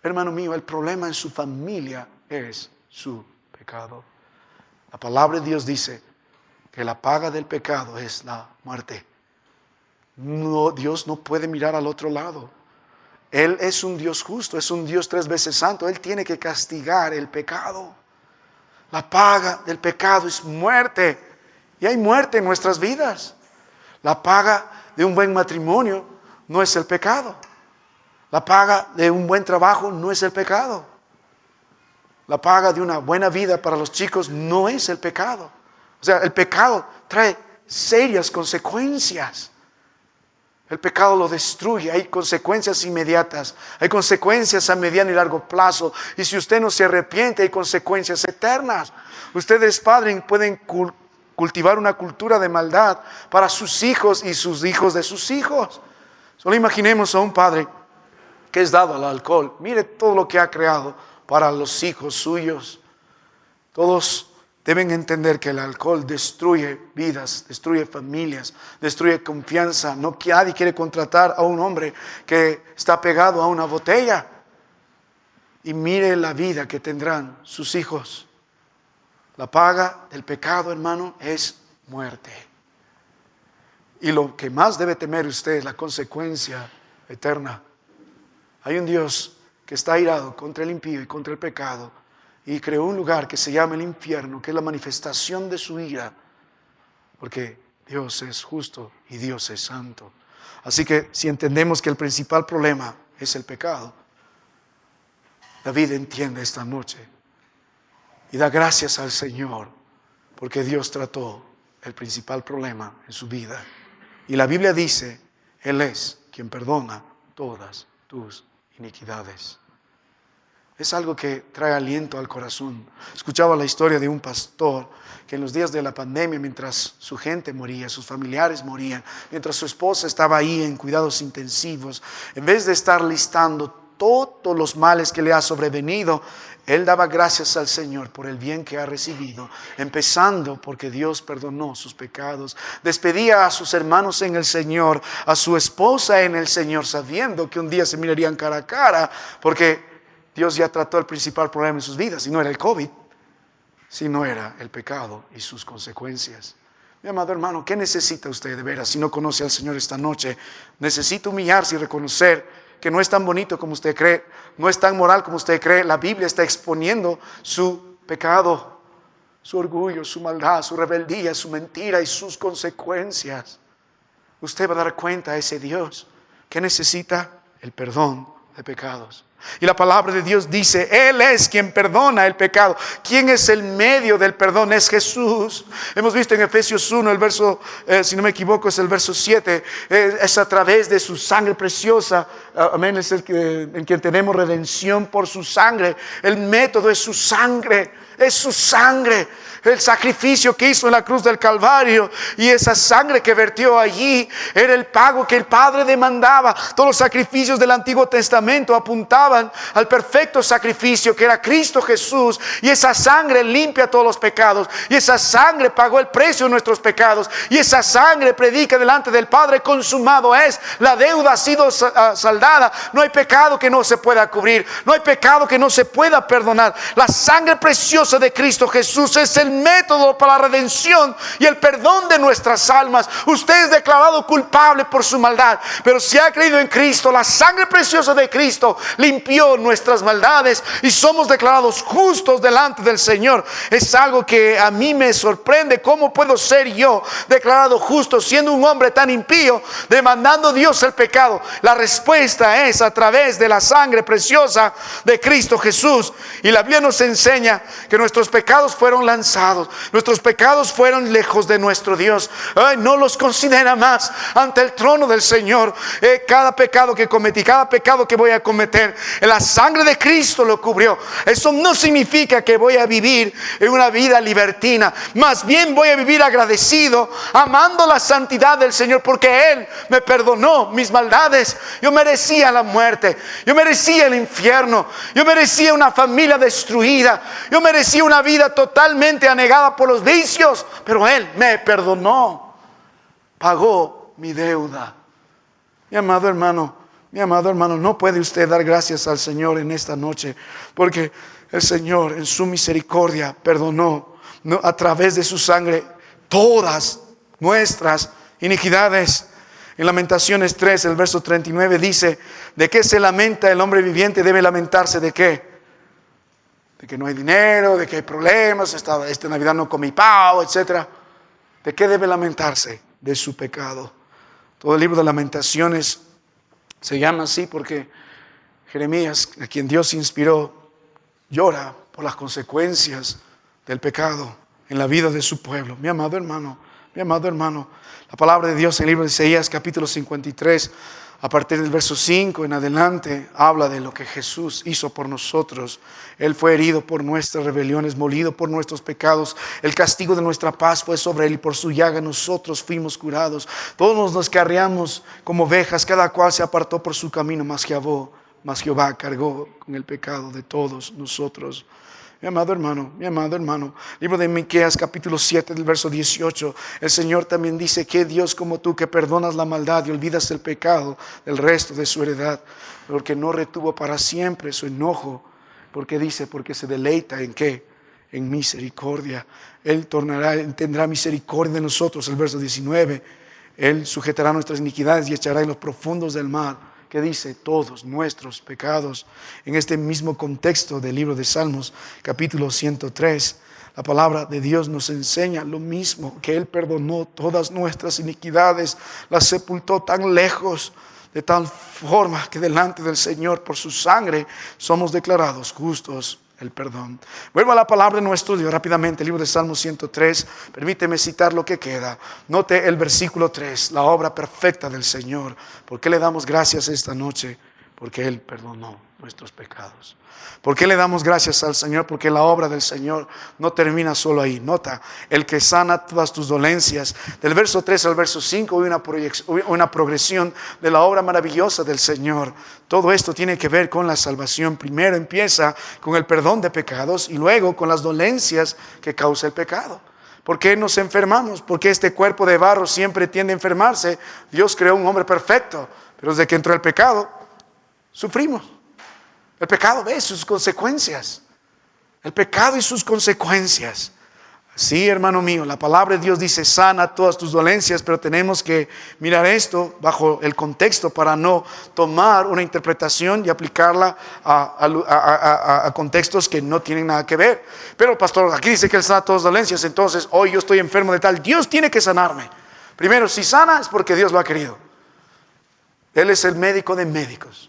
Hermano mío, el problema en su familia es su pecado. La palabra de Dios dice que la paga del pecado es la muerte. No, Dios no puede mirar al otro lado. Él es un Dios justo, es un Dios 3 veces santo. Él tiene que castigar el pecado. La paga del pecado es muerte. Y hay muerte en nuestras vidas. La paga de un buen matrimonio no es el pecado. La paga de un buen trabajo no es el pecado. La paga de una buena vida para los chicos no es el pecado. O sea, el pecado trae serias consecuencias. El pecado lo destruye. Hay consecuencias inmediatas. Hay consecuencias a mediano y largo plazo. Y si usted no se arrepiente, hay consecuencias eternas. Ustedes, padres, pueden cultivar una cultura de maldad para sus hijos y sus hijos de sus hijos. Solo imaginemos a un padre que es dado al alcohol. Mire todo lo que ha creado para los hijos suyos. Todos deben entender que el alcohol destruye vidas, destruye familias, destruye confianza. Nadie quiere contratar a un hombre que está pegado a una botella. Y mire la vida que tendrán sus hijos. La paga del pecado, hermano, es muerte. Y lo que más debe temer usted es la consecuencia eterna. Hay un Dios que está airado contra el impío y contra el pecado. Y creó un lugar que se llama el infierno, que es la manifestación de su ira. Porque Dios es justo y Dios es santo. Así que si entendemos que el principal problema es el pecado, David entiende esta noche y da gracias al Señor porque Dios trató el principal problema en su vida. Y la Biblia dice: Él es quien perdona todas tus iniquidades. es algo que trae aliento al corazón. Escuchaba la historia de un pastor que en los días de la pandemia, mientras su gente moría, sus familiares morían, mientras su esposa estaba ahí en cuidados intensivos, en vez de estar listando todos los males que le ha sobrevenido, él daba gracias al Señor por el bien que ha recibido, empezando porque Dios perdonó sus pecados. Despedía a sus hermanos en el Señor, a su esposa en el Señor, sabiendo que un día se mirarían cara a cara, porque Dios ya trató el principal problema en sus vidas, y no era el COVID, sino era el pecado y sus consecuencias. Mi amado hermano, ¿qué necesita usted de veras si no conoce al Señor esta noche? Necesita humillarse y reconocer que no es tan bonito como usted cree, no es tan moral como usted cree. La Biblia está exponiendo su pecado, su orgullo, su maldad, su rebeldía, su mentira y sus consecuencias. Usted va a dar cuenta a ese Dios que necesita el perdón de pecados. Y la palabra de Dios dice, Él es quien perdona el pecado. ¿Quién es el medio del perdón? Es Jesús. Hemos visto en Efesios 1, el verso, si no me equivoco, es el verso 7. Es a través de su sangre preciosa. Amén, es el que, en quien tenemos redención por su sangre. El método es su sangre. Es su sangre. El sacrificio que hizo en la cruz del Calvario, y esa sangre que vertió allí era el pago que el Padre demandaba. Todos los sacrificios del Antiguo Testamento apuntaban al perfecto sacrificio que era Cristo Jesús, y esa sangre limpia todos los pecados, y esa sangre pagó el precio de nuestros pecados, y esa sangre predica delante del Padre: consumado es, la deuda ha sido saldada. No hay pecado que no se pueda cubrir, no hay pecado que no se pueda perdonar. La sangre preciosa de Cristo Jesús es el método para la redención y el perdón de nuestras almas. Usted es declarado culpable por su maldad, pero si ha creído en Cristo, la sangre preciosa de Cristo limpió nuestras maldades y somos declarados justos delante del Señor. Es algo que a mí me sorprende. ¿Cómo puedo ser yo declarado justo siendo un hombre tan impío, demandando a Dios el pecado? La respuesta es a través de la sangre preciosa de Cristo Jesús. Y la Biblia nos enseña que nuestros pecados fueron lanzados, nuestros pecados fueron lejos de nuestro Dios. No los considera más ante el trono del Señor. Cada pecado que cometí, cada pecado que voy a cometer, la sangre de Cristo lo cubrió. Eso no significa que voy a vivir en una vida libertina, más bien voy a vivir agradecido, amando la santidad del Señor, porque Él me perdonó mis maldades. Yo merecía la muerte, yo merecía el infierno, yo merecía una familia destruida, yo merecía una vida totalmente anegada por los vicios, pero Él me perdonó, pagó mi deuda. Mi amado hermano, no puede usted dar gracias al Señor en esta noche, porque el Señor en su misericordia perdonó a través de su sangre todas nuestras iniquidades. En Lamentaciones 3, el verso 39 dice: ¿de qué se lamenta el hombre viviente? Debe lamentarse ¿de qué? De que no hay dinero, de que hay problemas, esta Navidad no comí pavo, etc. ¿De qué debe lamentarse? De su pecado. Todo el libro de Lamentaciones se llama así porque Jeremías, a quien Dios inspiró, llora por las consecuencias del pecado en la vida de su pueblo. Mi amado hermano, la palabra de Dios en el libro de Isaías capítulo 53, a partir del verso 5 en adelante, habla de lo que Jesús hizo por nosotros. Él fue herido por nuestras rebeliones, molido por nuestros pecados. El castigo de nuestra paz fue sobre Él, y por su llaga nosotros fuimos curados. Todos nos carriamos como ovejas, cada cual se apartó por su camino, mas Jehová cargó con el pecado de todos nosotros. Mi amado hermano, libro de Miqueas capítulo 7 del verso 18, el Señor también dice: ¿qué Dios como tú, que perdonas la maldad y olvidas el pecado del resto de su heredad? Porque no retuvo para siempre su enojo, porque se deleita ¿en qué? En misericordia. Él tendrá misericordia de nosotros, el verso 19. Él sujetará nuestras iniquidades y echará en los profundos del mar, que dice todos nuestros pecados. En este mismo contexto del libro de Salmos, capítulo 103, la palabra de Dios nos enseña lo mismo, que Él perdonó todas nuestras iniquidades, las sepultó tan lejos, de tal forma que delante del Señor, por su sangre, somos declarados justos. El perdón. Vuelvo a la palabra de nuestro estudio rápidamente, el libro de Salmos 103. Permíteme citar lo que queda. Note el versículo 3, la obra perfecta del Señor. ¿Por qué le damos gracias esta noche? Porque Él perdonó nuestros pecados. ¿Por qué le damos gracias al Señor? Porque la obra del Señor no termina solo ahí. Nota, el que sana todas tus dolencias. Del verso 3 al verso 5 hay una progresión de la obra maravillosa del Señor. Todo esto tiene que ver con la salvación. Primero empieza con el perdón de pecados y luego con las dolencias que causa el pecado. ¿Por qué nos enfermamos? Porque este cuerpo de barro siempre tiende a enfermarse. Dios creó un hombre perfecto, pero desde que entró el pecado, sufrimos. El pecado ve sus consecuencias. El pecado y sus consecuencias. Sí, hermano mío, la palabra de Dios dice sana todas tus dolencias, pero tenemos que mirar esto bajo el contexto para no tomar una interpretación y aplicarla a contextos que no tienen nada que ver. Pero pastor, aquí dice que Él sana todas las dolencias, entonces hoy yo estoy enfermo de tal. Dios tiene que sanarme. Primero, si sana es porque Dios lo ha querido. Él es el médico de médicos.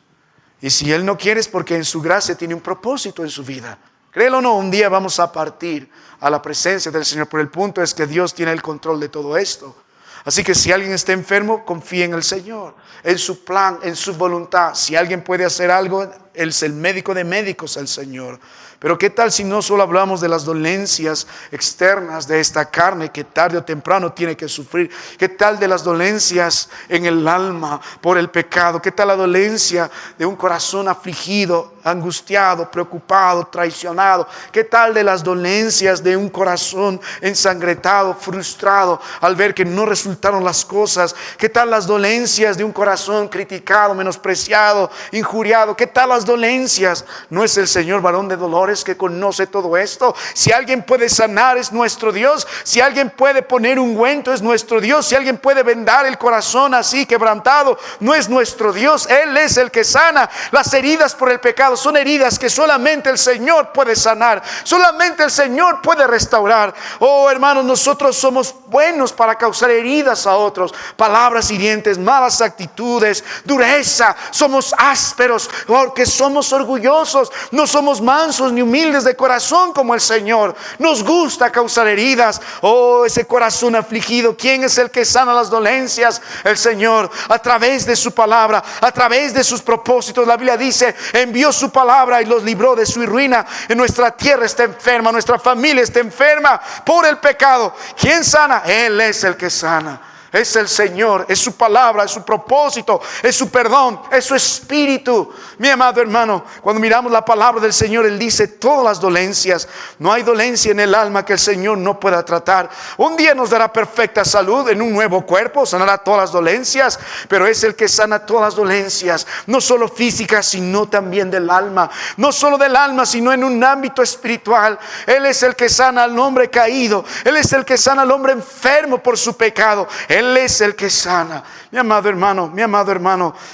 Y si Él no quiere es porque en su gracia tiene un propósito en su vida. Créelo o no, un día vamos a partir a la presencia del Señor. Pero el punto es que Dios tiene el control de todo esto. Así que si alguien está enfermo, confíe en el Señor, en su plan, en su voluntad. Si alguien puede hacer algo, Él es el médico de médicos, el Señor. Pero ¿qué tal si no solo hablamos de las dolencias externas de esta carne que tarde o temprano tiene que sufrir? ¿Qué tal de las dolencias en el alma por el pecado? ¿Qué tal la dolencia de un corazón afligido, angustiado, preocupado, traicionado? ¿Qué tal de las dolencias de un corazón ensangretado, frustrado al ver que no resultaron las cosas? ¿Qué tal las dolencias de un corazón criticado, menospreciado, injuriado? ¿Qué tal las dolencias? ¿No es el Señor varón de dolores que conoce todo esto? Si alguien puede sanar es nuestro Dios. Si alguien puede poner ungüento es nuestro Dios. Si alguien puede vendar el corazón así quebrantado, no es nuestro Dios. Él es el que sana. Las heridas por el pecado son heridas que solamente el Señor puede sanar. Solamente el Señor puede restaurar. Oh hermanos, nosotros somos buenos para causar heridas a otros. Palabras hirientes, malas actitudes, dureza. Somos ásperos porque somos orgullosos. No somos mansos ni humildes de corazón como el Señor. Nos gusta causar heridas. Oh, ese corazón afligido, ¿quién es el que sana las dolencias? El Señor, a través de su palabra, a través de sus propósitos. La Biblia dice, envió su palabra y los libró de su ruina. En nuestra tierra está enferma, nuestra familia está enferma por el pecado. ¿Quién sana? Él es el que sana. Es el Señor, es su palabra, es su propósito, es su perdón, es su espíritu. Mi amado hermano, cuando miramos la palabra del Señor, Él dice todas las dolencias. No hay dolencia en el alma que el Señor no pueda tratar. Un día nos dará perfecta salud en un nuevo cuerpo, sanará todas las dolencias, pero es el que sana todas las dolencias, no solo físicas, sino también del alma. No solo del alma, sino en un ámbito espiritual. Él es el que sana al hombre caído. Él es el que sana al hombre enfermo por su pecado. Él es el que sana. Mi amado hermano,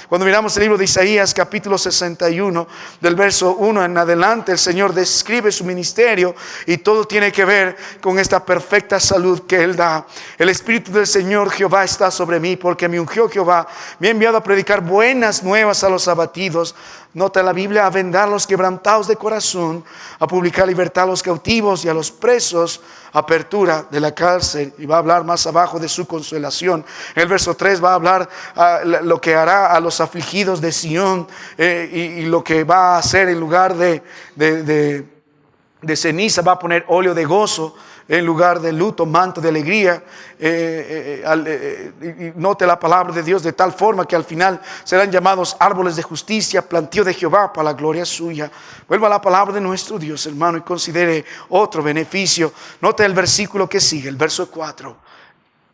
cuando miramos el libro de Isaías capítulo 61, del verso 1 en adelante, el Señor describe su ministerio y todo tiene que ver con esta perfecta salud que Él da. El Espíritu del Señor Jehová está sobre mí, porque me ungió Jehová, me ha enviado a predicar buenas nuevas a los abatidos. Nota la Biblia, a vendar los quebrantados de corazón, a publicar libertad a los cautivos y a los presos, apertura de la cárcel. Y va a hablar más abajo de su consolación. En el verso 3 va a hablar lo que hará a los afligidos de Sión, y lo que va a hacer en lugar de ceniza, va a poner óleo de gozo. En lugar de luto, manto de alegría. Note la palabra de Dios de tal forma que al final serán llamados árboles de justicia, plantío de Jehová para la gloria suya. Vuelva a la palabra de nuestro Dios, hermano, y considere otro beneficio. Note el versículo que sigue, el verso 4.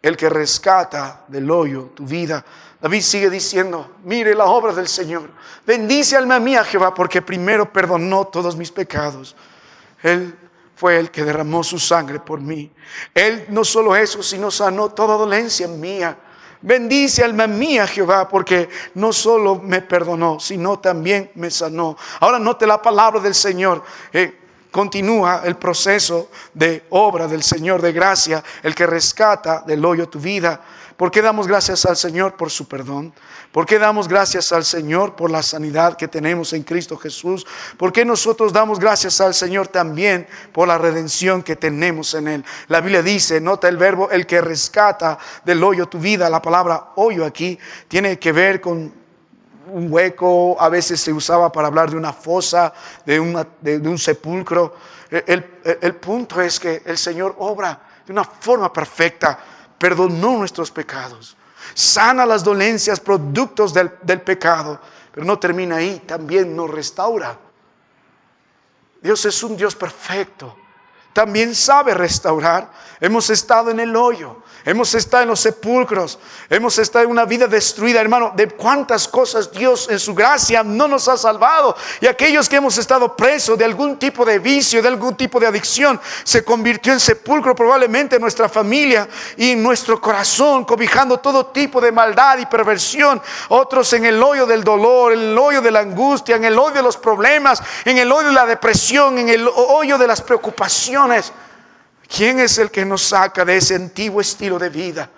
El que rescata del hoyo tu vida. David sigue diciendo, mire la obra del Señor. Bendice alma mía Jehová, porque primero perdonó todos mis pecados. Él fue el que derramó su sangre por mí. Él no solo eso, sino sanó toda dolencia mía. Bendice alma mía Jehová, porque no solo me perdonó, sino también me sanó. Ahora note la palabra del Señor. Continúa el proceso de obra del Señor de gracia, el que rescata del hoyo tu vida. ¿Por qué damos gracias al Señor por su perdón? ¿Por qué damos gracias al Señor por la sanidad que tenemos en Cristo Jesús? ¿Por qué nosotros damos gracias al Señor también por la redención que tenemos en Él? La Biblia dice, nota el verbo, el que rescata del hoyo tu vida. La palabra hoyo aquí tiene que ver con un hueco, a veces se usaba para hablar de una fosa, de un sepulcro. El punto es que el Señor obra de una forma perfecta, perdonó nuestros pecados, sana las dolencias, productos del pecado, pero no termina ahí, también nos restaura. Dios es un Dios perfecto, también sabe restaurar. Hemos estado en el hoyo, hemos estado en los sepulcros, hemos estado en una vida destruida, hermano. De cuántas cosas Dios en su gracia no nos ha salvado. Y aquellos que hemos estado presos de algún tipo de vicio, de algún tipo de adicción, se convirtió en sepulcro probablemente en nuestra familia y en nuestro corazón, cobijando todo tipo de maldad y perversión. Otros en el hoyo del dolor, en el hoyo de la angustia, en el hoyo de los problemas, en el hoyo de la depresión, en el hoyo de las preocupaciones. ¿Quién es el que nos saca de ese antiguo estilo de vida?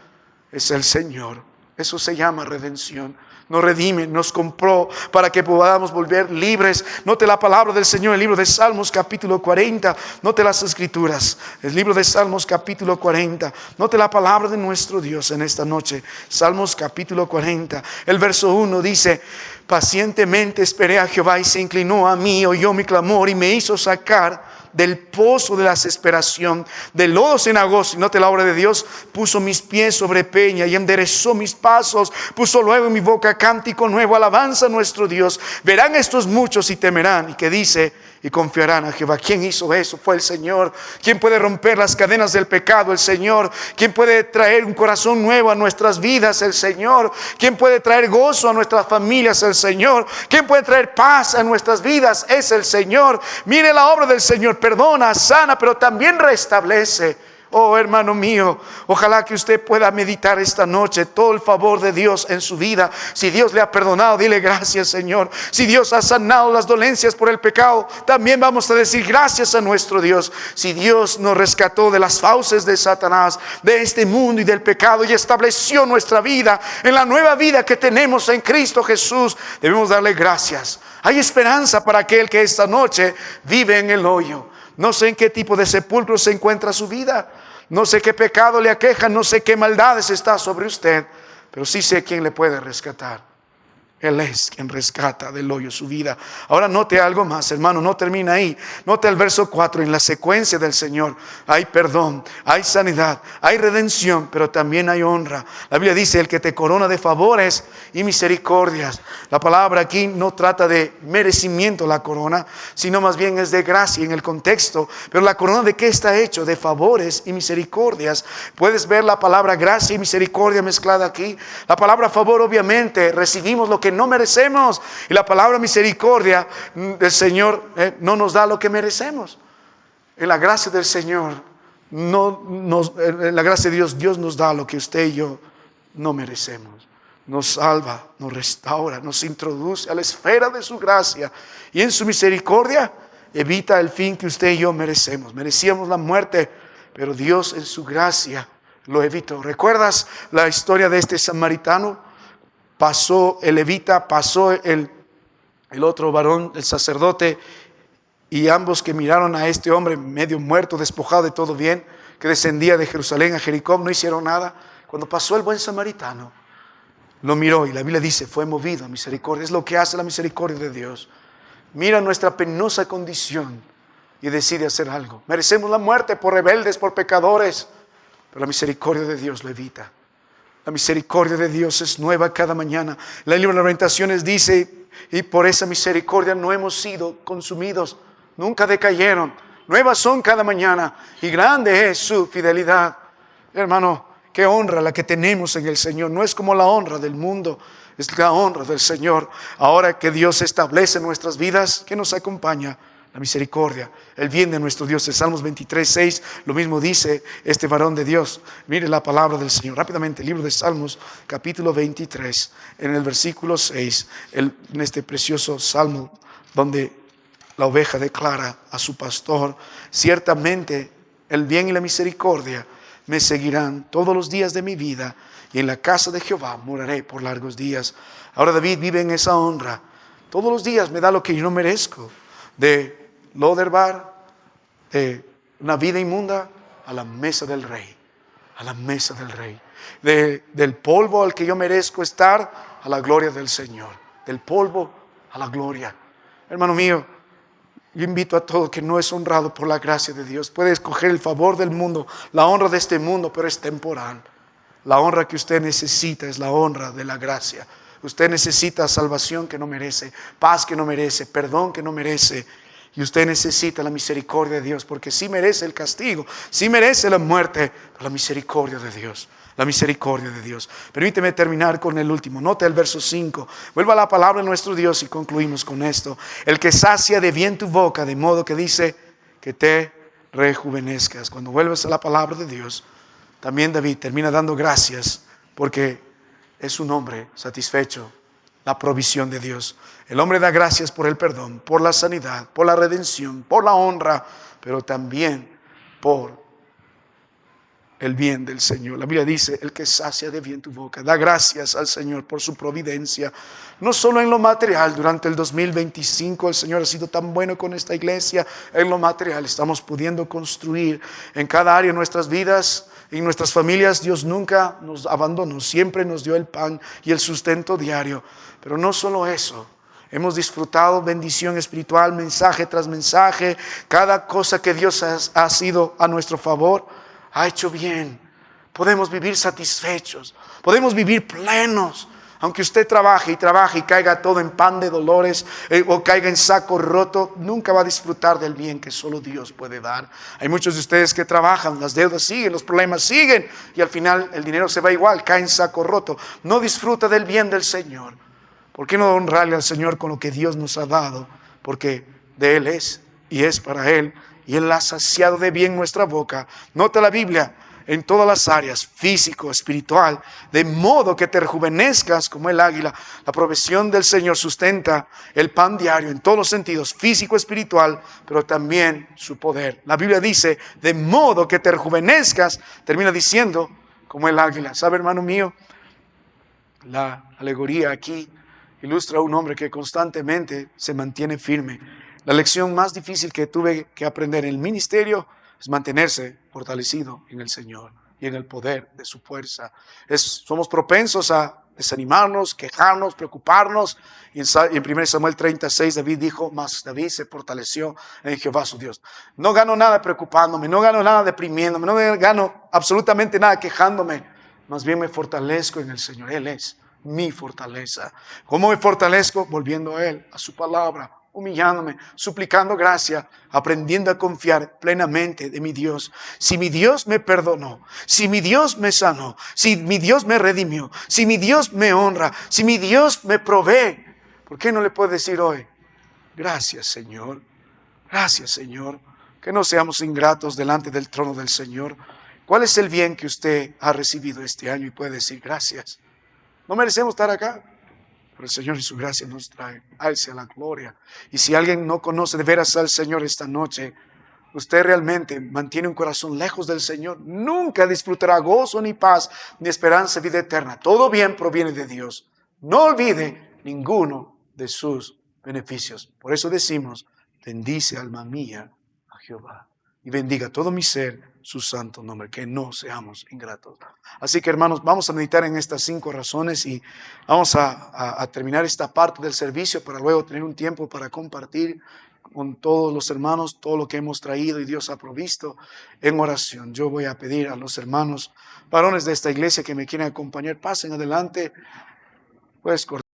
Es el Señor. Eso se llama redención. Nos redime, nos compró para que podamos volver libres. Note la palabra del Señor en el libro de Salmos capítulo 40. Note las escrituras. El libro de Salmos capítulo 40. Note la palabra de nuestro Dios en esta noche. Salmos capítulo 40. El verso 1 dice: pacientemente esperé a Jehová y se inclinó a mí, oyó mi clamor y me hizo sacar del pozo de la desesperación, del lodo cenagoso. Y note la obra de Dios: puso mis pies sobre peña y enderezó mis pasos, puso luego en mi boca cántico nuevo, alabanza a nuestro Dios. Verán estos muchos y temerán, y que dice, y confiarán a Jehová. ¿Quién hizo eso? Fue el Señor. ¿Quién puede romper las cadenas del pecado? El Señor. ¿Quién puede traer un corazón nuevo a nuestras vidas? El Señor. ¿Quién puede traer gozo a nuestras familias? El Señor. ¿Quién puede traer paz a nuestras vidas? Es el Señor. Mire la obra del Señor: perdona, sana, pero también restablece. Oh, hermano mío, ojalá que usted pueda meditar esta noche todo el favor de Dios en su vida. Si Dios le ha perdonado, dile gracias, Señor. Si Dios ha sanado las dolencias por el pecado, también vamos a decir gracias a nuestro Dios. Si Dios nos rescató de las fauces de Satanás, de este mundo y del pecado, y estableció nuestra vida en la nueva vida que tenemos en Cristo Jesús, debemos darle gracias. Hay esperanza para aquel que esta noche vive en el hoyo. No sé en qué tipo de sepulcro se encuentra su vida. No sé qué pecado le aqueja. No sé qué maldades está sobre usted. Pero sí sé quién le puede rescatar. Él es quien rescata del hoyo su vida. Ahora note algo más, hermano, no termina ahí. Note el verso 4, en la secuencia del Señor hay perdón, hay sanidad, hay redención, pero también hay honra. La Biblia dice: el que te corona de favores y misericordias. La palabra aquí no trata de merecimiento la corona, sino más bien es de gracia en el contexto. Pero la corona, ¿de qué está hecho? De favores y misericordias. Puedes ver la palabra gracia y misericordia mezclada aquí. La palabra favor, obviamente, recibimos lo que no merecemos, y la palabra misericordia del Señor no nos da lo que merecemos. En la gracia del Señor, en la gracia de Dios, Dios nos da lo que usted y yo no merecemos. Nos salva, nos restaura, nos introduce a la esfera de su gracia, y en su misericordia evita el fin que usted y yo merecemos. Merecíamos la muerte, pero Dios en su gracia lo evitó. ¿Recuerdas la historia de este samaritano? Pasó el levita, pasó el otro varón, el sacerdote, y ambos que miraron a este hombre medio muerto, despojado de todo bien, que descendía de Jerusalén a Jericó, no hicieron nada. Cuando pasó el buen samaritano, lo miró, y la Biblia dice: fue movido a misericordia. Es lo que hace la misericordia de Dios. Mira nuestra penosa condición y decide hacer algo. Merecemos la muerte por rebeldes, por pecadores, pero la misericordia de Dios lo evita. La misericordia de Dios es nueva cada mañana. El libro de Lamentaciones dice: y por esa misericordia no hemos sido consumidos. Nunca decayeron. Nuevas son cada mañana, y grande es su fidelidad. Hermano, qué honra la que tenemos en el Señor. No es como la honra del mundo, es la honra del Señor. Ahora que Dios establece nuestras vidas, ¿qué nos acompaña? La misericordia, el bien de nuestro Dios. En Salmos 23:6, lo mismo dice este varón de Dios. Mire la palabra del Señor. Rápidamente, el libro de Salmos, capítulo 23, en el versículo 6, en este precioso salmo, donde la oveja declara a su pastor: ciertamente el bien y la misericordia me seguirán todos los días de mi vida, y en la casa de Jehová moraré por largos días. Ahora David vive en esa honra. Todos los días me da lo que yo no merezco. De Lodebar, de una vida inmunda, a la mesa del Rey. A la mesa del Rey. Del polvo al que yo merezco estar, a la gloria del Señor. del polvo a la gloria. Hermano mío, yo invito a todo que no es honrado por la gracia de Dios. Puede escoger el favor del mundo, la honra de este mundo, pero es temporal. La honra que usted necesita es la honra de la gracia. Usted necesita salvación que no merece, paz que no merece, perdón que no merece. Y usted necesita la misericordia de Dios, porque sí merece el castigo, sí merece la muerte, pero la misericordia de Dios. La misericordia de Dios. Permíteme terminar con el último. Nota el verso 5. Vuelva a la palabra de nuestro Dios y concluimos con esto. El que sacia de bien tu boca, de modo que dice que te rejuvenezcas. Cuando vuelves a la palabra de Dios, también David termina dando gracias porque es un hombre satisfecho. La provisión de Dios. El hombre da gracias por el perdón, por la sanidad, por la redención, por la honra, pero también por el bien del Señor. La Biblia dice, el que sacia de bien tu boca. Da gracias al Señor por su providencia. No solo en lo material, durante el 2025 el Señor ha sido tan bueno con esta iglesia. En lo material estamos pudiendo construir en cada área de nuestras vidas, en nuestras familias. Dios nunca nos abandonó, siempre nos dio el pan y el sustento diario. Pero no solo eso. Hemos disfrutado bendición espiritual, mensaje tras mensaje. Cada cosa que Dios ha sido a nuestro favor, ha hecho bien. Podemos vivir satisfechos. Podemos vivir plenos. Aunque usted trabaje y caiga todo en pan de dolores o caiga en saco roto, nunca va a disfrutar del bien que solo Dios puede dar. Hay muchos de ustedes que trabajan, las deudas siguen, los problemas siguen y al final el dinero se va igual, cae en saco roto. No disfruta del bien del Señor. ¿Por qué no honrarle al Señor con lo que Dios nos ha dado? Porque de Él es y es para Él. Y Él ha saciado de bien nuestra boca. Nota la Biblia en todas las áreas, físico, espiritual, de modo que te rejuvenezcas como el águila. La provisión del Señor sustenta el pan diario en todos los sentidos, físico, espiritual, pero también su poder. La Biblia dice, de modo que te rejuvenezcas, termina diciendo, como el águila. ¿Sabe, hermano mío? La alegoría aquí ilustra a un hombre que constantemente se mantiene firme. La lección más difícil que tuve que aprender en el ministerio es mantenerse fortalecido en el Señor y en el poder de su fuerza. Somos propensos a desanimarnos, quejarnos, preocuparnos. Y en 1 Samuel 36 David dijo, mas David se fortaleció en Jehová su Dios. No gano nada preocupándome, no gano nada deprimiéndome, no gano absolutamente nada quejándome. Más bien me fortalezco en el Señor. Él es mi fortaleza. ¿Cómo me fortalezco? Volviendo a Él, a su palabra, humillándome, suplicando gracia, aprendiendo a confiar plenamente de mi Dios. Si mi Dios me perdonó, si mi Dios me sanó, si mi Dios me redimió, si mi Dios me honra, si mi Dios me provee, ¿por qué no le puedo decir hoy? Gracias, Señor. Gracias, Señor. Que no seamos ingratos delante del trono del Señor. ¿Cuál es el bien que usted ha recibido este año? Y puede decir gracias. No merecemos estar acá, pero el Señor y su gracia nos trae. A Él sea la gloria. Y si alguien no conoce de veras al Señor esta noche, usted realmente mantiene un corazón lejos del Señor, nunca disfrutará gozo, ni paz, ni esperanza, vida eterna. Todo bien proviene de Dios. No olvide ninguno de sus beneficios. Por eso decimos, bendice alma mía a Jehová. Y bendiga todo mi ser su santo nombre, que no seamos ingratos. Así que, hermanos, vamos a meditar en estas 5 razones y vamos a terminar esta parte del servicio para luego tener un tiempo para compartir con todos los hermanos todo lo que hemos traído y Dios ha provisto en oración. Yo voy a pedir a los hermanos varones de esta iglesia que me quieran acompañar, pasen adelante. Puedes cortar.